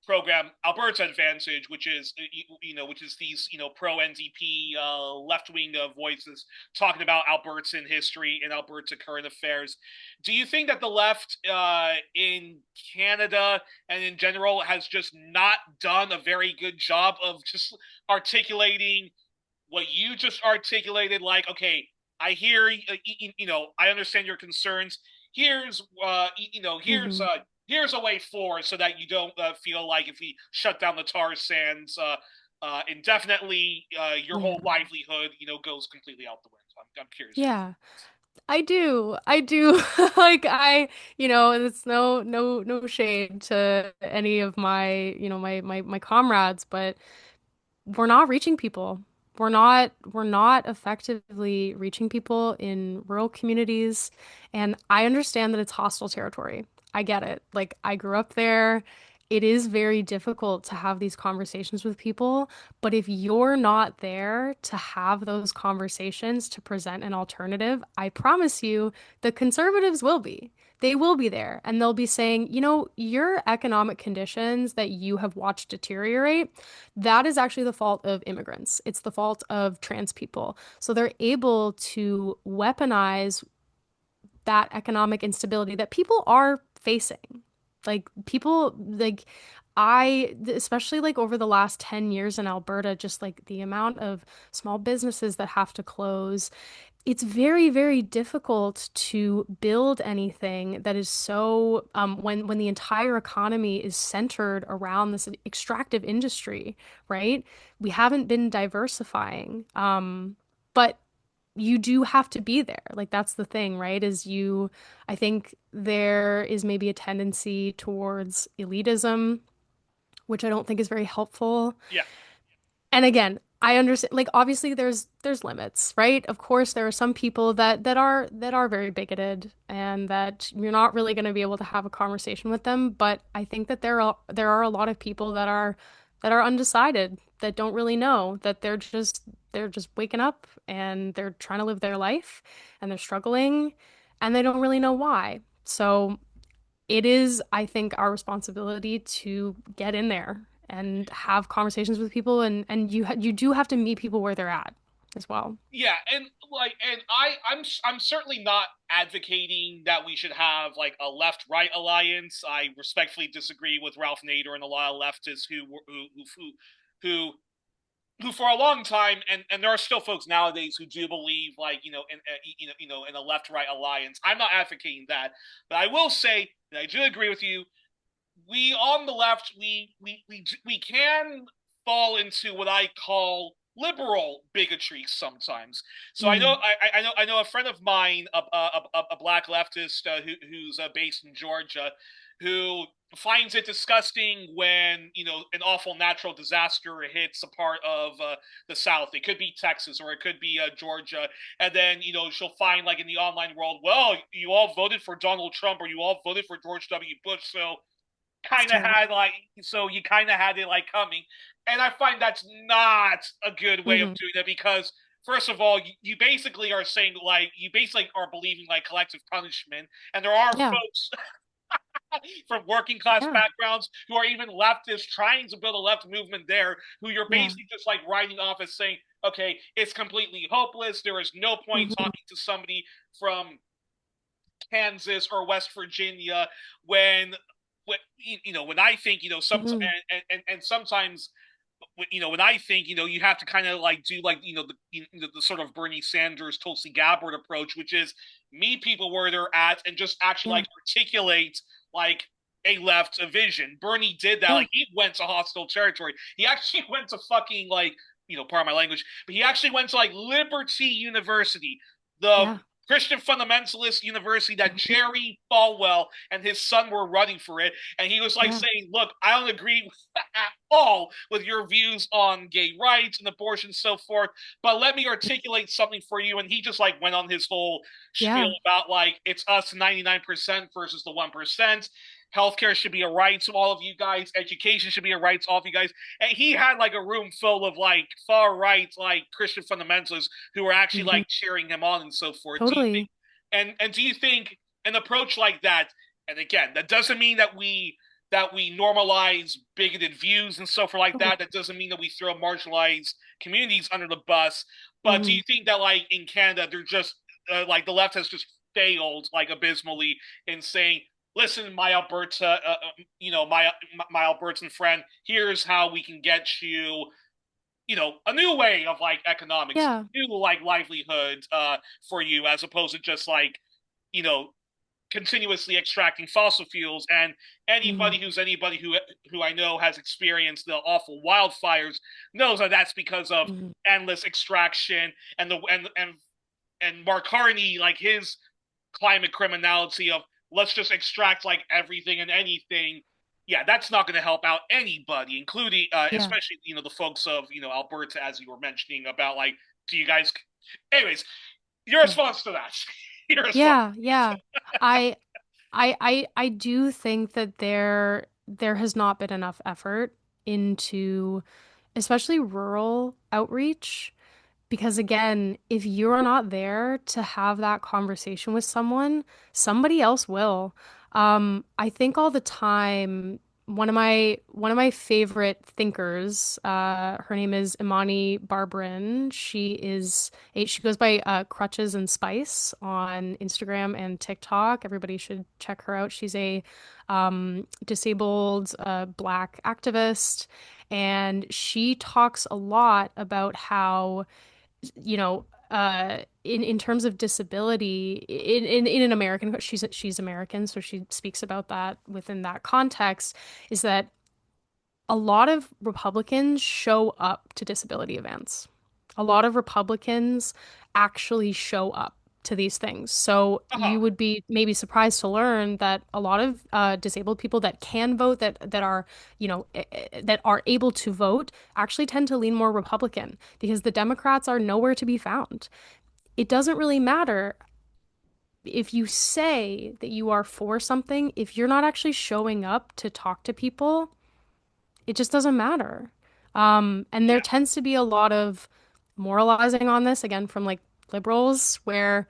program Alberta Advantage, which is these pro NDP left wing voices talking about Albertan history and Alberta current affairs. Do you think that the left in Canada and in general has just not done a very good job of just articulating what you just articulated? Like, okay, I hear, I understand your concerns. Here's, Hmm. here's a way forward so that you don't feel like if we shut down the tar sands indefinitely, your Yeah. whole livelihood, goes completely out the window. I'm curious your. Yeah. I do. I do. Like it's no shade to any of my, my comrades, but we're not reaching people. We're not effectively reaching people in rural communities. And I understand that it's hostile territory. I get it. Like I grew up there. It is very difficult to have these conversations with people, but if you're not there to have those conversations to present an alternative, I promise you the conservatives will be. They will be there and they'll be saying, your economic conditions that you have watched deteriorate, that is actually the fault of immigrants. It's the fault of trans people. So they're able to weaponize that economic instability that people are facing. Like people like especially like over the last 10 years in Alberta, just like the amount of small businesses that have to close, it's very, very difficult to build anything that is so when the entire economy is centered around this extractive industry, right? We haven't been diversifying. But you do have to be there. Like that's the thing, right? I think there is maybe a tendency towards elitism, which I don't think is very helpful. Yeah. And again, I understand like obviously there's limits, right? Of course there are some people that are very bigoted and that you're not really going to be able to have a conversation with them, but I think that there are a lot of people that are undecided, that don't really know, that they're just waking up and they're trying to live their life and they're struggling and they don't really know why. So it is, I think, our responsibility to get in there and have conversations with people, and you do have to meet people where they're at as well. Yeah, and I'm certainly not advocating that we should have like a left-right alliance. I respectfully disagree with Ralph Nader and a lot of leftists who who for a long time, and there are still folks nowadays who do believe like in a left-right alliance. I'm not advocating that, but I will say that I do agree with you. We on the left, we can fall into what I call liberal bigotry sometimes. So Mm. I know a friend of mine, a black leftist who's based in Georgia, who finds it disgusting when an awful natural disaster hits a part of the South. It could be Texas or it could be Georgia, and then she'll find like in the online world, well, you all voted for Donald Trump or you all voted for George W. Bush, so It's kind of terrible. had like so you kind of had it like coming, and I find that's not a good way of Hmm. doing that because first of all you basically are saying like you basically are believing like collective punishment, and there are Yeah, folks from working class yeah, backgrounds who are even leftists trying to build a left movement there who you're yeah. basically just like writing off as saying, okay, it's completely hopeless, there is no point Hmm. talking to somebody from Kansas or West Virginia when when I think some Hmm. and sometimes when I think, you have to kind of like do like, the sort of Bernie Sanders, Tulsi Gabbard approach, which is meet people where they're at and just actually Yeah. like articulate like a left vision. Bernie did that. Yeah. Like he went to hostile territory. He actually went to fucking like, part of my language, but he actually went to like Liberty University, the Yeah. Christian fundamentalist university that Mhm. Jerry Falwell and his son were running for it. And he was like Yeah. saying, look, I don't agree at all with your views on gay rights and abortion and so forth, but let me articulate something for you. And he just like went on his whole spiel Yeah. about like it's us 99% versus the 1%. Healthcare should be a right to all of you guys. Education should be a right to all of you guys. And he had like a room full of like far right, like Christian fundamentalists who were actually Hmm. like cheering him on and so forth. Do you think, Totally. and do you think an approach like that, and again, that doesn't mean that we normalize bigoted views and so forth like Totally. that. That doesn't mean that we throw marginalized communities under the bus. But do Hmm. you think that like in Canada, they're just like the left has just failed like abysmally in saying, listen, my Alberta, my Albertan friend, here's how we can get you, a new way of like economics, Yeah. new like livelihood for you, as opposed to just like, you know, continuously extracting fossil fuels. And Hmm. anybody who I know has experienced the awful wildfires knows that that's because of Hmm. endless extraction and Mark Carney, like his climate criminality of let's just extract like everything and anything. Yeah, that's not going to help out anybody, including Yeah. especially the folks of Alberta, as you were mentioning about like, do you guys? Anyways, your Yeah. response to that? Your response? Yeah. Yeah. I I do think that there has not been enough effort into especially rural outreach. Because again, if you're not there to have that conversation with someone, somebody else will. I think all the time, one of my favorite thinkers, her name is Imani Barbarin. She goes by Crutches and Spice on Instagram and TikTok. Everybody should check her out. She's a disabled Black activist, and she talks a lot about how in terms of disability, in an American, she's American, so she speaks about that within that context, is that a lot of Republicans show up to disability events. A lot of Republicans actually show up to these things. So Uh-huh. you would be maybe surprised to learn that a lot of disabled people that can vote, that are, that are able to vote, actually tend to lean more Republican because the Democrats are nowhere to be found. It doesn't really matter if you say that you are for something, if you're not actually showing up to talk to people, it just doesn't matter. And there Yeah. tends to be a lot of moralizing on this again from like liberals where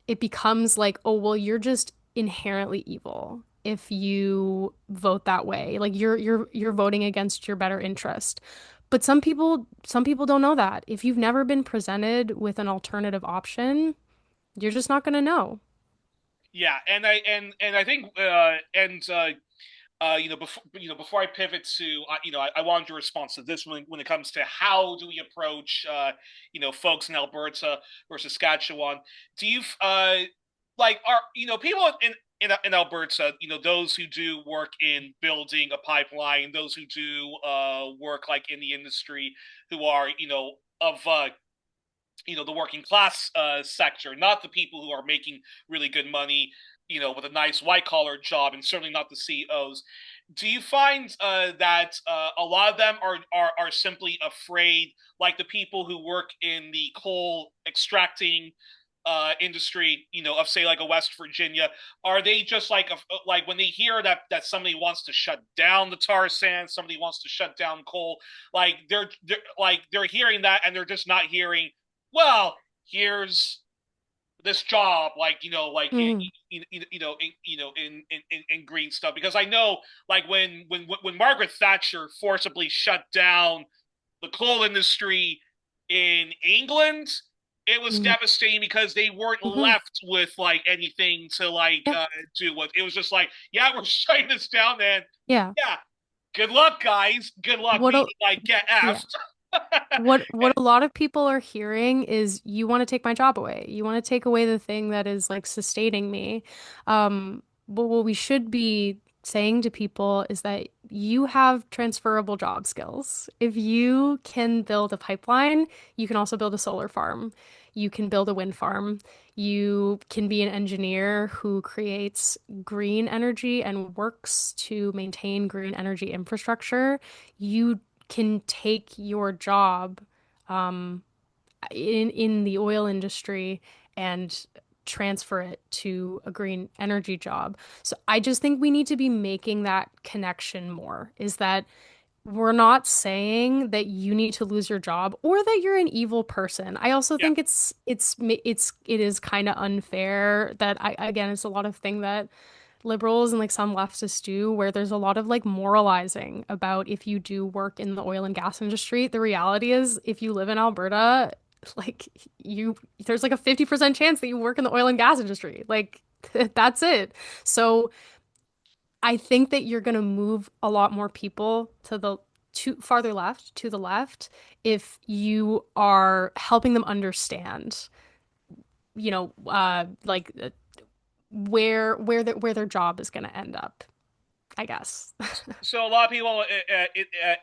it becomes like, oh, well, you're just inherently evil if you vote that way. Like you're voting against your better interest. But some people don't know that. If you've never been presented with an alternative option, you're just not gonna know. Yeah, and I think before I pivot to I wanted your response to this when it comes to how do we approach folks in Alberta or Saskatchewan. Do you like are people in Alberta, those who do work in building a pipeline, those who do work like in the industry, who are of the working class sector, not the people who are making really good money, with a nice white collar job, and certainly not the CEOs. Do you find that a lot of them are simply afraid, like the people who work in the coal extracting industry, of say like a West Virginia, are they just like when they hear that somebody wants to shut down the tar sands, somebody wants to shut down coal, like they're hearing that and they're just not hearing, well, here's this job, like Hmm. in green stuff. Because I know, like when Margaret Thatcher forcibly shut down the coal industry in England, it was Hmm. devastating because they weren't Hmm. left with like anything to like Yeah. do with. It was just like, yeah, we're shutting this down, man. Yeah. Yeah, Good luck, guys. Good luck. What a Meaning like get yeah. effed. What a lot of people are hearing is you want to take my job away. You want to take away the thing that is like sustaining me. But what we should be saying to people is that you have transferable job skills. If you can build a pipeline, you can also build a solar farm. You can build a wind farm. You can be an engineer who creates green energy and works to maintain green energy infrastructure. You can take your job um, in the oil industry and transfer it to a green energy job. So I just think we need to be making that connection more, is that we're not saying that you need to lose your job or that you're an evil person. I also Yeah. think it is kind of unfair that I again it's a lot of thing that liberals and like some leftists do, where there's a lot of like moralizing about if you do work in the oil and gas industry. The reality is, if you live in Alberta, like you, there's like a 50% chance that you work in the oil and gas industry. Like that's it. So I think that you're going to move a lot more people to the farther left, to the left, if you are helping them understand, like where their job is going to end up, I guess. So a lot of people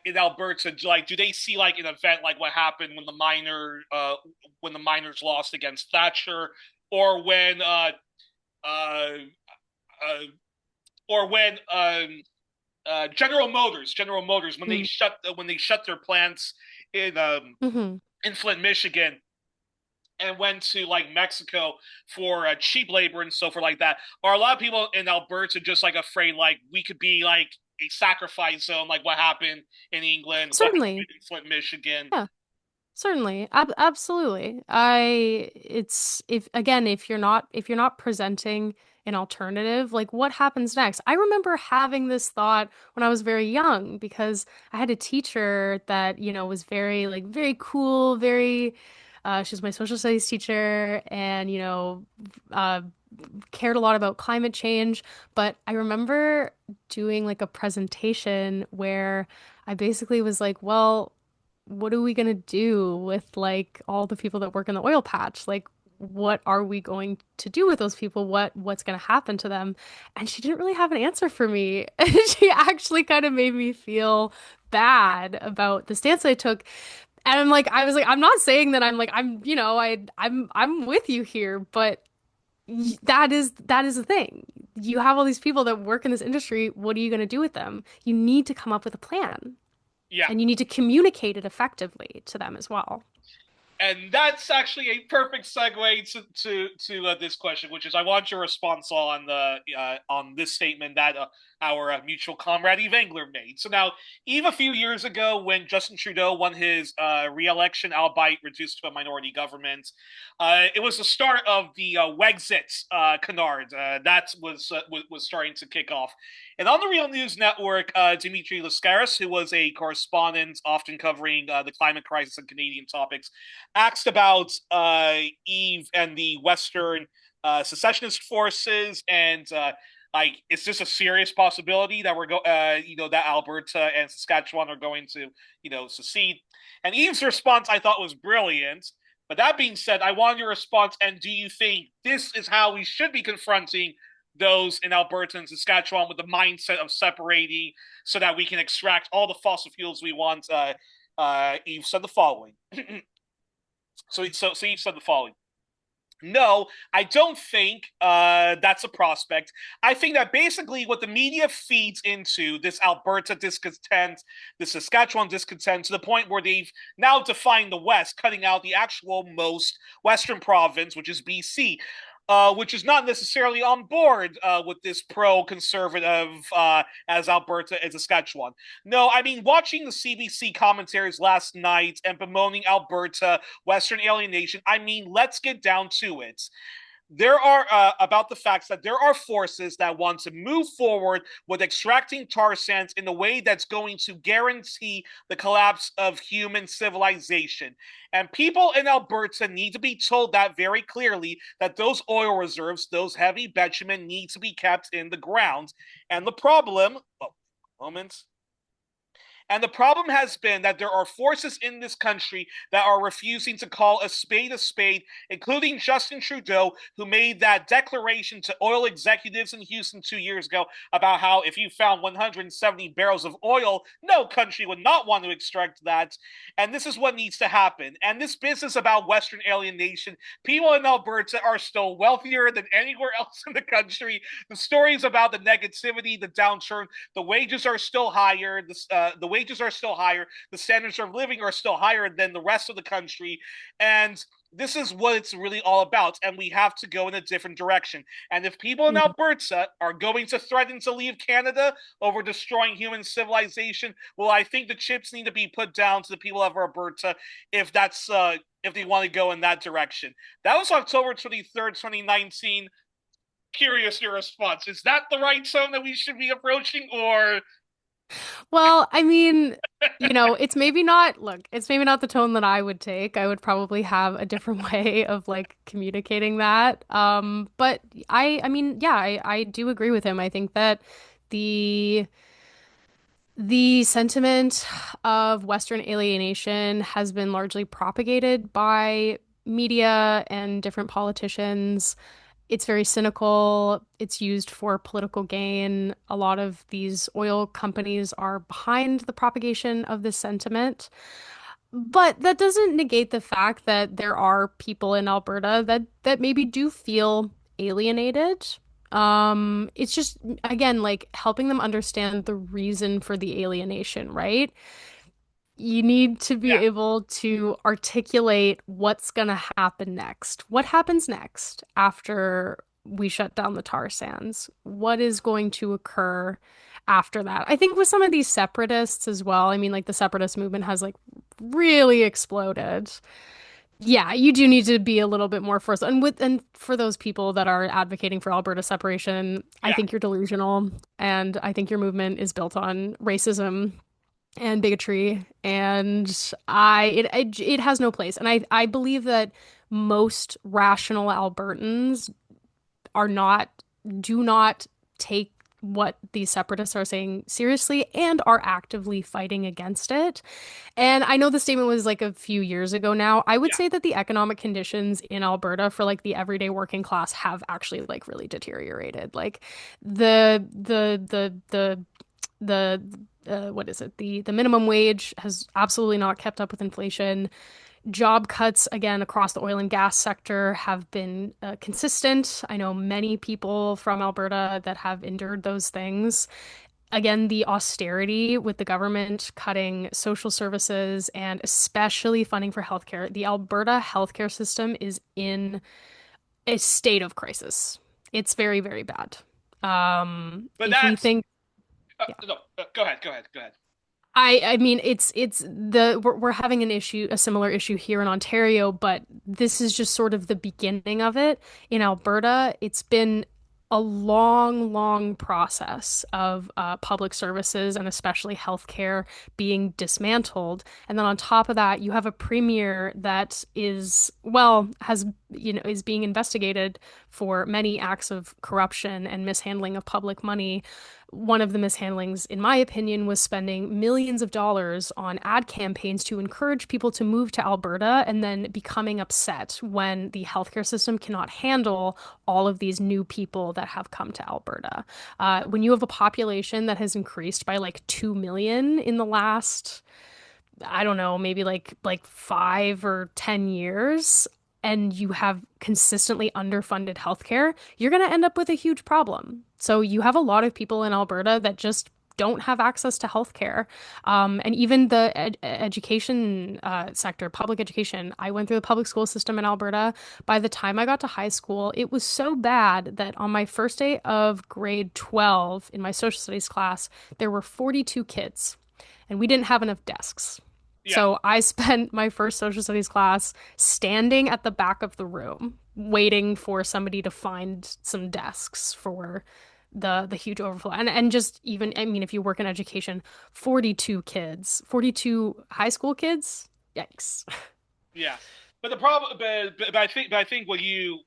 in Alberta, like, do they see like an event like what happened when the miners lost against Thatcher, or when uh, uh, or when General Motors, Mm. when they shut their plants in Hmm. in Flint, Michigan, and went to like Mexico for cheap labor and so forth like that. Are a lot of people in Alberta just like afraid like we could be like a sacrifice zone, like what happened in England, what Certainly. happened in Flint, Michigan? Yeah. Certainly. Absolutely. It's if you're not presenting an alternative, like what happens next? I remember having this thought when I was very young because I had a teacher that, was very like very cool, very she was my social studies teacher and, uh cared a lot about climate change, but I remember doing like a presentation where I basically was like, well, what are we gonna do with like all the people that work in the oil patch? Like, what are we going to do with those people? What's gonna happen to them? And she didn't really have an answer for me. And she actually kind of made me feel bad about the stance I took. And I was like, I'm not saying that I'm like, I'm with you here, but that is the thing. You have all these people that work in this industry. What are you gonna do with them? You need to come up with a plan. Yeah. And you need to communicate it effectively to them as well. And that's actually a perfect segue to this question, which is I want your response on this statement that our mutual comrade Yves Engler made. So now, Yves, a few years ago, when Justin Trudeau won his re-election, albeit reduced to a minority government, it was the start of the Wexit canard that was starting to kick off. And on the Real News Network, Dimitri Lascaris, who was a correspondent often covering the climate crisis and Canadian topics, asked about Yves and the Western secessionist forces, and like, is this a serious possibility that that Alberta and Saskatchewan are going to, secede? And Yves' response I thought was brilliant. But that being said, I want your response. And do you think this is how we should be confronting those in Alberta and Saskatchewan with the mindset of separating so that we can extract all the fossil fuels we want? Yves said the following. So Yves said the following. No, I don't think that's a prospect. I think that basically what the media feeds into this Alberta discontent, the Saskatchewan discontent, to the point where they've now defined the West, cutting out the actual most Western province, which is BC. Which is not necessarily on board with this pro-conservative as Alberta and Saskatchewan. No, I mean, watching the CBC commentaries last night and bemoaning Alberta, Western alienation, I mean, let's get down to it. There are about the facts that there are forces that want to move forward with extracting tar sands in a way that's going to guarantee the collapse of human civilization. And people in Alberta need to be told that very clearly, that those oil reserves, those heavy bitumen, need to be kept in the ground. And the problem, moment, And the problem has been that there are forces in this country that are refusing to call a spade, including Justin Trudeau, who made that declaration to oil executives in Houston 2 years ago about how if you found 170 barrels of oil, no country would not want to extract that. And this is what needs to happen. And this business about Western alienation, people in Alberta are still wealthier than anywhere else in the country. The stories about the negativity, the downturn, the wages are still higher. The wages are still higher. The standards of living are still higher than the rest of the country. And this is what it's really all about. And we have to go in a different direction. And if people in Mhm. Alberta are going to threaten to leave Canada over destroying human civilization, well, I think the chips need to be put down to the people of Alberta if that's if they want to go in that direction. That was October 23rd, 2019. Curious your response. Is that the right tone that we should be approaching, or Well, I mean, it's maybe not the tone that I would take. I would probably have a different way of like communicating that. But I mean, yeah, I do agree with him. I think that the the sentiment of Western alienation has been largely propagated by media and different politicians. It's very cynical. It's used for political gain. A lot of these oil companies are behind the propagation of this sentiment. But that doesn't negate the fact that there are people in Alberta that maybe do feel alienated. It's just again like helping them understand the reason for the alienation, right? You need to be yeah, able to articulate what's going to happen next. What happens next after we shut down the tar sands? What is going to occur after that? I think with some of these separatists as well, I mean, like the separatist movement has like really exploded. Yeah, you do need to be a little bit more first. And for those people that are advocating for Alberta separation, I yeah. think you're delusional, and I think your movement is built on racism and bigotry, and it has no place. And I believe that most rational Albertans are not do not take what these separatists are saying seriously and are actively fighting against it. And I know the statement was like a few years ago now. I would Yeah. say that the economic conditions in Alberta for like the everyday working class have actually like really deteriorated. Like the what is it? The minimum wage has absolutely not kept up with inflation. Job cuts, again, across the oil and gas sector have been consistent. I know many people from Alberta that have endured those things. Again, the austerity with the government cutting social services and especially funding for healthcare. The Alberta healthcare system is in a state of crisis. It's very, very bad. But If we that's think, yeah. no. Go ahead. Go ahead. Go ahead. I mean it's we're having an issue, a similar issue here in Ontario, but this is just sort of the beginning of it. In Alberta, it's been a long, long process of public services and especially healthcare being dismantled. And then on top of that, you have a premier that is, well, has, is being investigated for many acts of corruption and mishandling of public money. One of the mishandlings, in my opinion, was spending millions of dollars on ad campaigns to encourage people to move to Alberta and then becoming upset when the healthcare system cannot handle all of these new people that have come to Alberta. When you have a population that has increased by like 2 million in the last, I don't know, maybe like 5 or 10 years, and you have consistently underfunded healthcare, you're going to end up with a huge problem. So you have a lot of people in Alberta that just don't have access to healthcare. And even the education sector, public education. I went through the public school system in Alberta. By the time I got to high school, it was so bad that on my first day of grade 12 in my social studies class, there were 42 kids, and we didn't have enough desks. Yeah. So I spent my first social studies class standing at the back of the room, waiting for somebody to find some desks for the huge overflow. And just even, I mean, if you work in education, 42 kids, 42 high school kids, yikes. Yeah. But the problem, but I think what you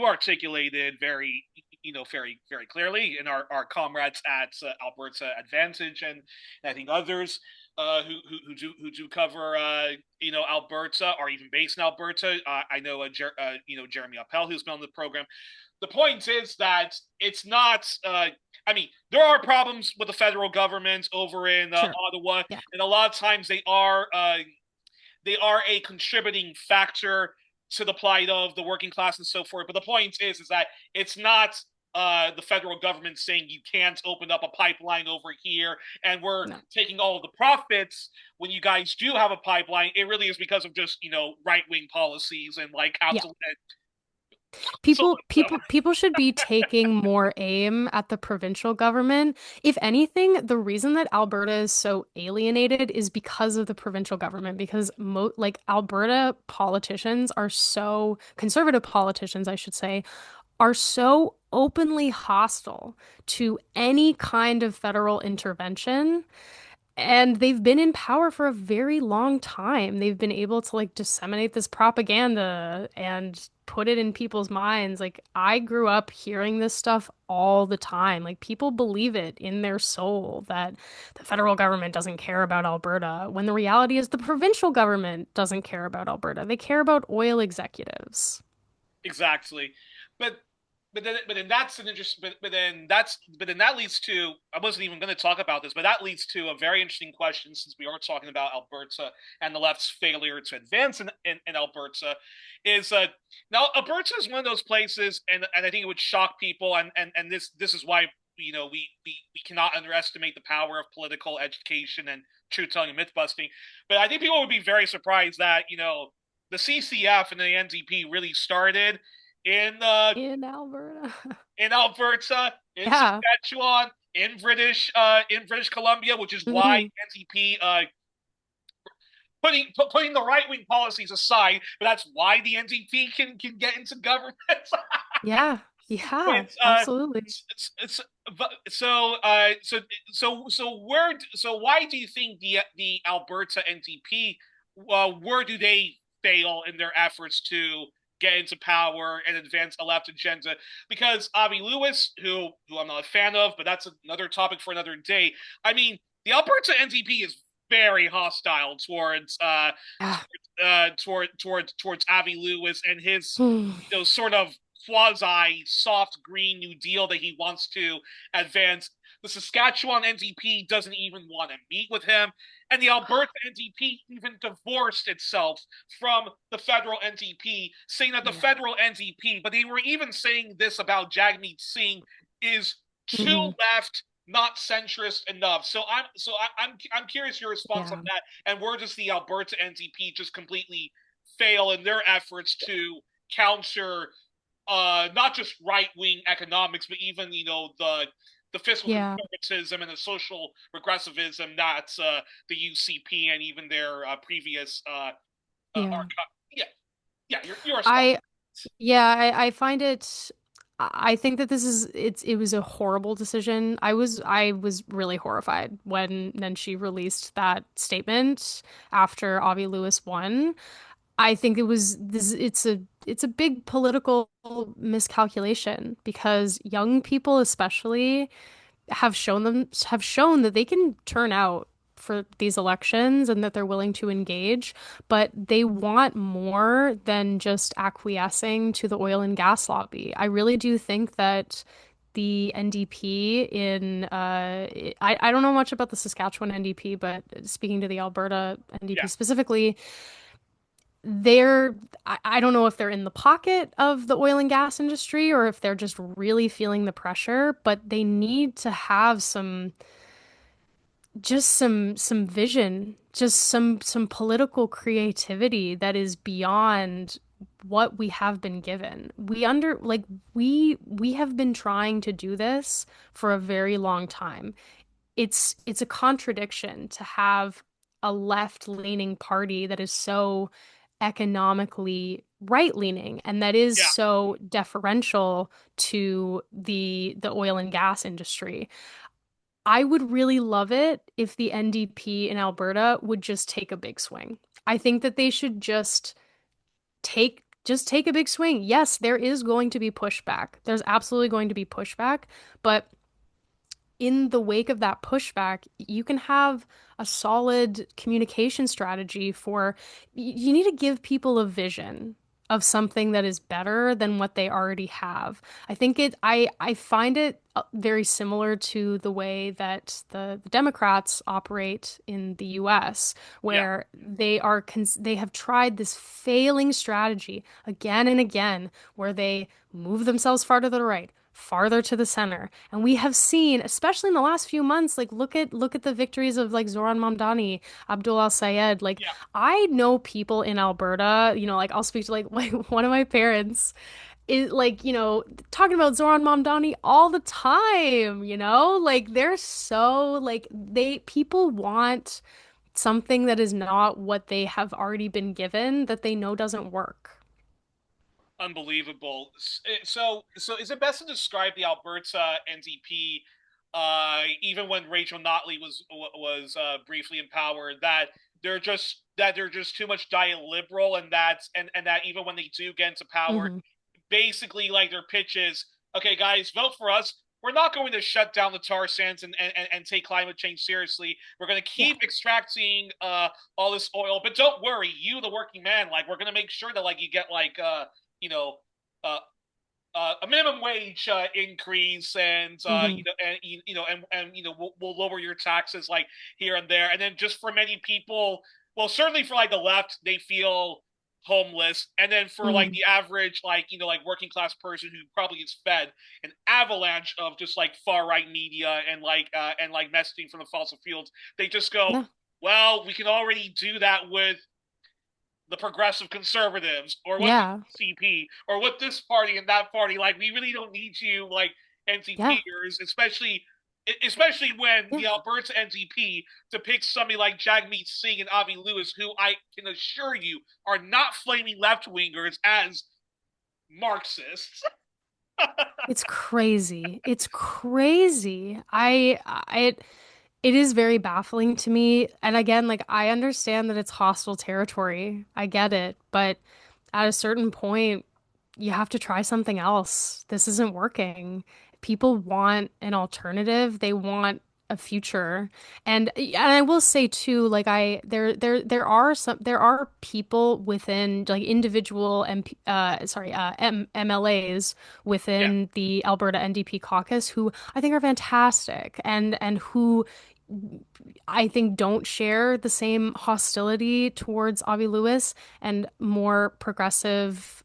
articulated very very clearly, and our comrades at Alberta Advantage, and I think others who do cover Alberta or even based in Alberta. I know Jeremy Appel, who's been on the program. The point is that it's not. I mean, there are problems with the federal government over in Sure. Ottawa, Yeah. and a lot of times they are a contributing factor to the plight of the working class and so forth. But the point is that it's not the federal government saying you can't open up a pipeline over here and we're No. taking all of the profits when you guys do have a pipeline. It really is because of just right wing policies and like Yeah. absolute People, socialism. people, people should be taking more aim at the provincial government. If anything, the reason that Alberta is so alienated is because of the provincial government, because like Alberta politicians are so, conservative politicians, I should say, are so openly hostile to any kind of federal intervention. And they've been in power for a very long time. They've been able to like disseminate this propaganda and put it in people's minds. Like I grew up hearing this stuff all the time. Like people believe it in their soul that the federal government doesn't care about Alberta, when the reality is the provincial government doesn't care about Alberta. They care about oil executives. Exactly, but but then that's an interest. But then that leads to, I wasn't even going to talk about this, but that leads to a very interesting question, since we are talking about Alberta and the left's failure to advance in Alberta. Is now Alberta is one of those places, and I think it would shock people, and this is why we cannot underestimate the power of political education and truth telling and myth busting. But I think people would be very surprised that the CCF and the NDP really started in In Alberta. in Alberta, in Yeah. Saskatchewan, in British Columbia, which is why Hmm. NDP putting the right wing policies aside, but that's why the NDP can get into government. Yeah. But Yeah. it's Absolutely. it's so why do you think the Alberta NDP, where do they fail in their efforts to get into power and advance a left agenda? Because Avi Lewis, who I'm not a fan of, but that's another topic for another day. I mean, the Alberta NDP is very hostile Yeah. towards Avi Lewis and his sort of quasi soft green new deal that he wants to advance. The Saskatchewan NDP doesn't even want to meet with him, and the Alberta NDP even divorced itself from the federal NDP, saying that the Yeah. federal NDP, but they were even saying this about Jagmeet Singh, is too Hmm. left, not centrist enough. So I'm curious your response on Yeah. that, and where does the Alberta NDP just completely fail in their efforts to counter not just right wing economics, but even the fiscal Yeah. conservatism and the social regressivism that the UCP and even their previous Yeah. yeah, yeah, your response. I Yeah, I find it I think that it was a horrible decision. I was really horrified when then she released that statement after Avi Lewis won. I think it's a big political miscalculation because young people especially have shown that they can turn out for these elections and that they're willing to engage, but they want more than just acquiescing to the oil and gas lobby. I really do think that the NDP I don't know much about the Saskatchewan NDP, but speaking to the Alberta Yeah, NDP specifically, they're I don't know if they're in the pocket of the oil and gas industry or if they're just really feeling the pressure, but they need to have some vision, just some political creativity that is beyond what we have been given. We have been trying to do this for a very long time. It's a contradiction to have a left-leaning party that is so economically right-leaning and that is yeah, so deferential to the oil and gas industry. I would really love it if the NDP in Alberta would just take a big swing. I think that they should just take Just take a big swing. Yes, there is going to be pushback. There's absolutely going to be pushback, but in the wake of that pushback, you can have a solid communication strategy for you need to give people a vision of something that is better than what they already have. I find it very similar to the way that the Democrats operate in the US, Yeah. where they have tried this failing strategy again and again, where they move themselves farther to the right, farther to the center. And we have seen, especially in the last few months, like look at the victories of like Zoran Mamdani, Abdul Al Sayed. Like Yeah. I know people in Alberta, like I'll speak to like one of my parents is like, talking about Zoran Mamdani all the time, Like they're so like they people want something that is not what they have already been given that they know doesn't work. Unbelievable. So is it best to describe the Alberta NDP, even when Rachel Notley was briefly empowered, that they're just too much diet liberal, and that even when they do get into power, Hmm. basically like their pitch is, okay, guys, vote for us. We're not going to shut down the tar sands and take climate change seriously. We're going to Yeah. keep extracting all this oil, but don't worry, you, the working man, like we're going to make sure that like you get like you know, uh, a minimum wage increase, and Hmm. we'll lower your taxes like here and there, and then just for many people, well, certainly for like the left, they feel homeless, and then for like Hmm. the average like working class person who probably gets fed an avalanche of just like far right media and like messaging from the fossil fuels, they just go, Yeah. well, we can already do that with the progressive conservatives or with the Yeah. CP or with this party and that party. Like, we really don't need you, like Yeah. NCPers, especially when Yeah. the Alberta NDP depicts somebody like Jagmeet Singh and Avi Lewis, who I can assure you are not flaming left wingers, as Marxists. It's crazy. It's crazy. It is very baffling to me. And again, like I understand that it's hostile territory. I get it, but at a certain point, you have to try something else. This isn't working. People want an alternative. They want a future. And I will say too, like there are people within like individual MLAs Yeah, within the Alberta NDP caucus who I think are fantastic and who I think don't share the same hostility towards Avi Lewis and more progressive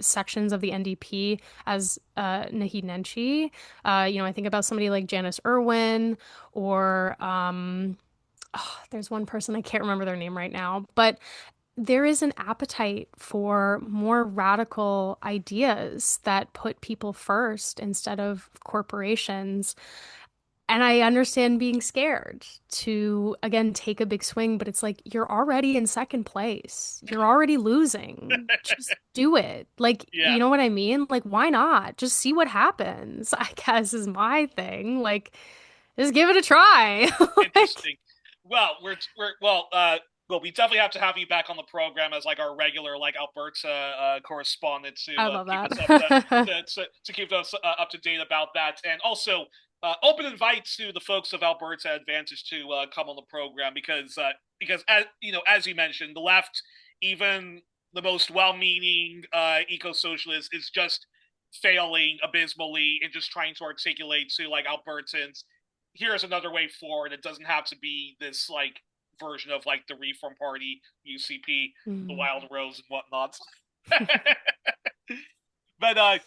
sections of the NDP as Naheed Nenshi. I think about somebody like Janice Irwin or there's one person I can't remember their name right now, but there is an appetite for more radical ideas that put people first instead of corporations. And I understand being scared to, again, take a big swing, but it's like you're already in second place. You're already losing. Just do it. Like, yeah. you know what I mean? Like, why not? Just see what happens, I guess is my thing. Like, just give it a try. Like, Interesting. Well, we definitely have to have you back on the program as like our regular like Alberta correspondent I to love keep us that. to keep us up to date about that, and also open invite to the folks of Alberta Advantage to come on the program, because as you mentioned, the left, even the most well-meaning eco-socialist, is just failing abysmally in just trying to articulate to like Albertans, here's another way forward. It doesn't have to be this like version of like the Reform Party, UCP, the Mm. Wild Rose, and whatnot. But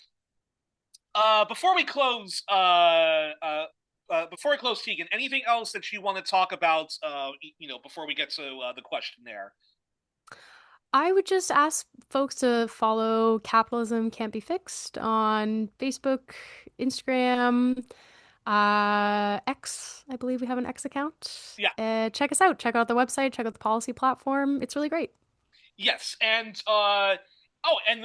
before we close, Teaghan, anything else that you want to talk about? Before we get to the questionnaire. I would just ask folks to follow Capitalism Can't Be Fixed on Facebook, Instagram, X. I believe we have an X account. Yeah. Check us out. Check out the website. Check out the policy platform. It's really great. Yes, and and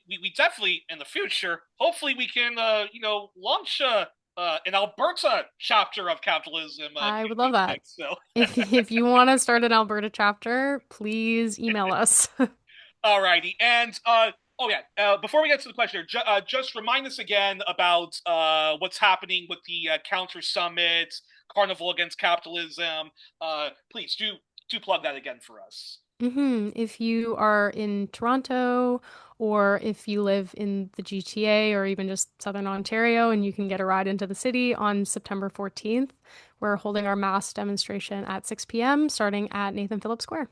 we definitely in the future, hopefully we can launch an Alberta chapter of Capitalism I Can't would love Be that. Fixed. So If you want to start an Alberta chapter, please email us. Alrighty, and oh yeah, before we get to the question here, just remind us again about what's happening with the Counter Summit, Carnival Against Capitalism. Please do plug that again for us. If you are in Toronto or if you live in the GTA or even just Southern Ontario and you can get a ride into the city on September 14th, we're holding our mass demonstration at 6 p.m. starting at Nathan Phillips Square.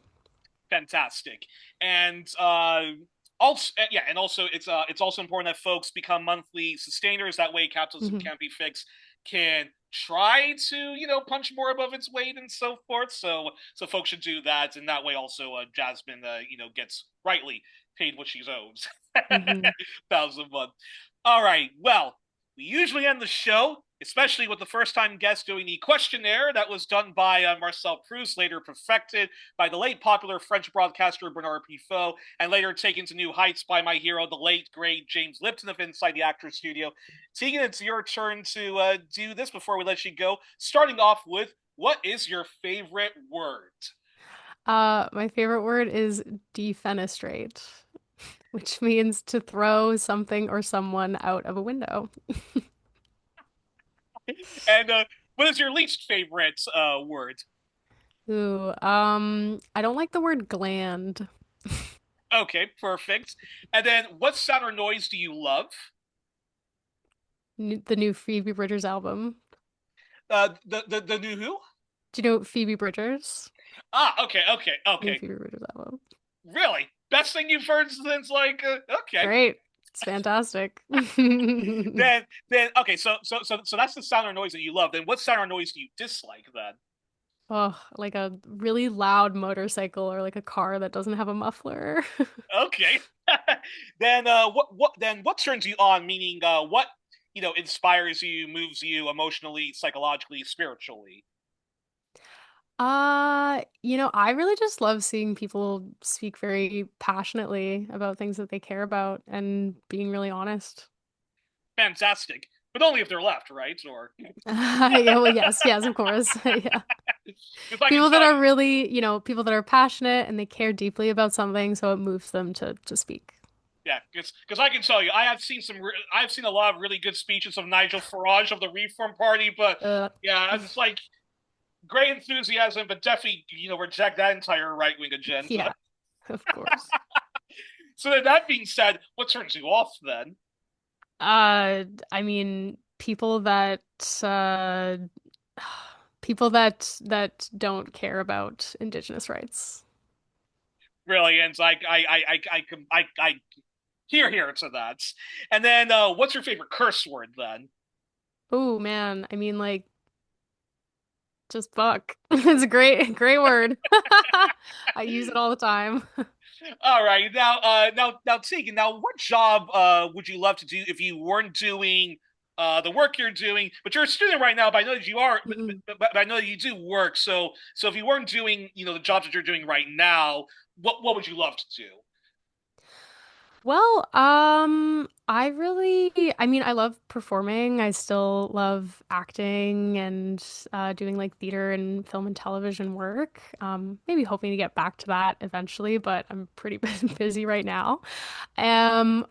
Fantastic. And also yeah, and also it's also important that folks become monthly sustainers. That way, capitalism hmm can't be fixed. Can try to punch more above its weight and so forth. So folks should do that, and that way also Jasmine gets rightly paid what she's owed. hmm Thousand a month. All right. Well, we usually end the show, especially with the first time guest doing the questionnaire that was done by Marcel Proust, later perfected by the late popular French broadcaster Bernard Pifot, and later taken to new heights by my hero, the late, great James Lipton of Inside the Actors Studio. Teaghan, it's your turn to do this before we let you go. Starting off with, what is your favorite word? My favorite word is defenestrate, which means to throw something or someone out of a window. And what is your least favorite word? Ooh, I don't like the word gland. Okay, perfect. And then, what sound or noise do you love? The new Phoebe Bridgers album. The new who? Do you know Phoebe Bridgers? Ah, okay, okay, New okay. Phoebe Bridgers album. Really? Best thing you've heard since like okay. Great. It's fantastic. Then okay, so that's the sound or noise that you love. Then what sound or noise do you dislike then? Oh, like a really loud motorcycle or like a car that doesn't have a muffler. Okay. Then what turns you on? Meaning what inspires you, moves you emotionally, psychologically, spiritually? I really just love seeing people speak very passionately about things that they care about and being really honest. Fantastic. But only if they're left, right? Or Yeah, well, yes, yes, of course. Yeah. because I can People that tell are you, really, people that are passionate and they care deeply about something, so it moves them to speak. yeah, because I can tell you, I've seen a lot of really good speeches of Nigel Farage of the Reform Party, but Uh, yeah, it's like great enthusiasm, but definitely reject that entire right wing agenda. yeah, of course. So then that being said, what turns you off then? I mean, uh, people that don't care about Indigenous rights. Really, and I hear to that. And then what's your favorite curse word then? Oh man, I mean, like, just fuck. It's a great word. I use it all the time. All right, now, Tegan, now, what job would you love to do if you weren't doing the work you're doing? But you're a student right now, but I know that you are, Mhm. but I know that you do work. So if you weren't doing, the jobs that you're doing right now, what would you love to do? Well, I mean, I love performing. I still love acting and doing like theater and film and television work. Maybe hoping to get back to that eventually, but I'm pretty busy right now.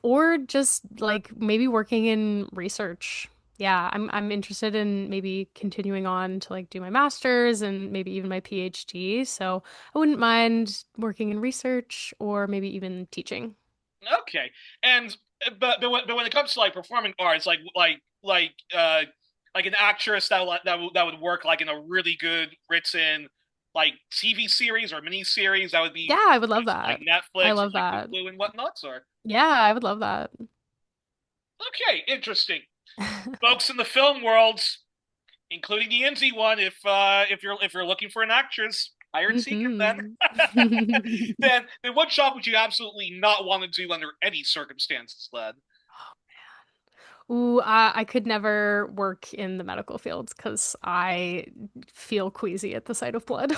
Or just like maybe working in research. Yeah, I'm interested in maybe continuing on to like do my master's and maybe even my PhD. So I wouldn't mind working in research or maybe even teaching. Okay, and but when it comes to like performing arts, like an actress that would work like in a really good written like TV series or mini series that would be Yeah, I would love like that. I Netflix or love like that. Hulu and whatnot. Or Yeah, I would love that. okay, interesting. Folks in the film world, including the indie one, if you're looking for an actress, hire Tegan then. hmm Then what job would you absolutely not want to do under any circumstances then? Ooh, I could never work in the medical fields because I feel queasy at the sight of blood.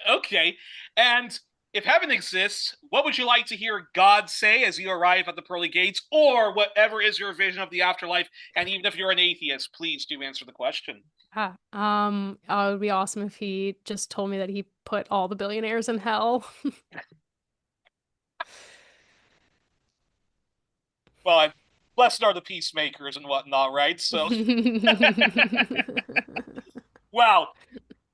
Okay. And if heaven exists, what would you like to hear God say as you arrive at the pearly gates, or whatever is your vision of the afterlife? And even if you're an atheist, please do answer the question. It would be awesome if he just told me that he put all the billionaires in hell. Well, and blessed are the peacemakers and whatnot, right? So, wow.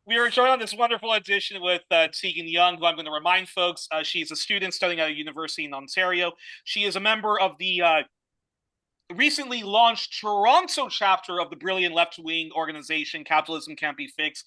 We are joined on this wonderful edition with Teaghan Young, who I'm going to remind folks she's a student studying at a university in Ontario. She is a member of the recently launched Toronto chapter of the brilliant left-wing organization Capitalism Can't Be Fixed.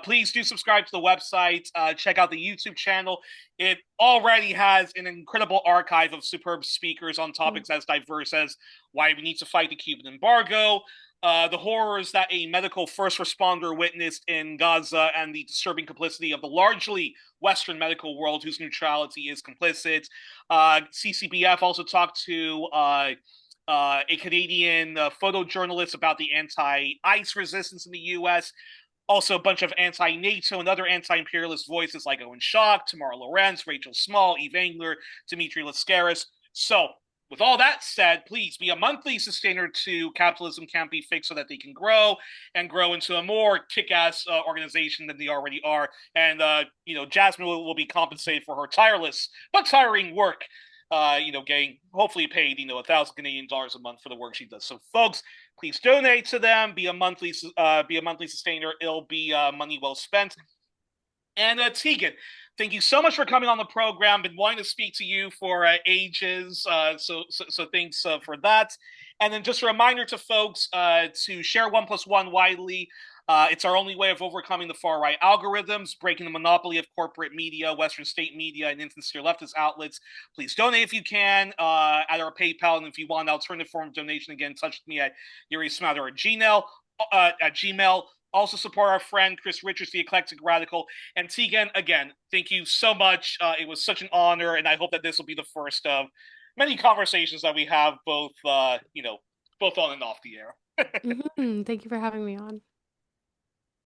Please do subscribe to the website. Check out the YouTube channel. It already has an incredible archive of superb speakers on topics as diverse as why we need to fight the Cuban embargo, the horrors that a medical first responder witnessed in Gaza, and the disturbing complicity of the largely Western medical world whose neutrality is complicit. CCBF also talked to a Canadian photojournalist about the anti-ICE resistance in the U.S., also a bunch of anti-NATO and other anti-imperialist voices like Owen Schock, Tamara Lorenz, Rachel Small, Yves Engler, Dimitri Lascaris. So, with all that said, please be a monthly sustainer to Capitalism Can't Be Fixed so that they can grow and grow into a more kick-ass organization than they already are. And, Jasmine will be compensated for her tireless but tiring work, getting hopefully paid, $1,000 Canadian a month for the work she does. So, folks, please donate to them. Be a monthly sustainer. It'll be money well spent. And Teaghan, thank you so much for coming on the program. Been wanting to speak to you for ages. So thanks for that. And then just a reminder to folks to share 1+1 widely. It's our only way of overcoming the far right algorithms, breaking the monopoly of corporate media, Western state media, and insincere leftist outlets. Please donate if you can at our PayPal, and if you want an alternative form of donation, again, touch me at Youri Smather at Gmail. Also support our friend Chris Richards, the Eclectic Radical. And Teaghan, again, thank you so much. It was such an honor, and I hope that this will be the first of many conversations that we have both on and off the air. Thank you for having me on.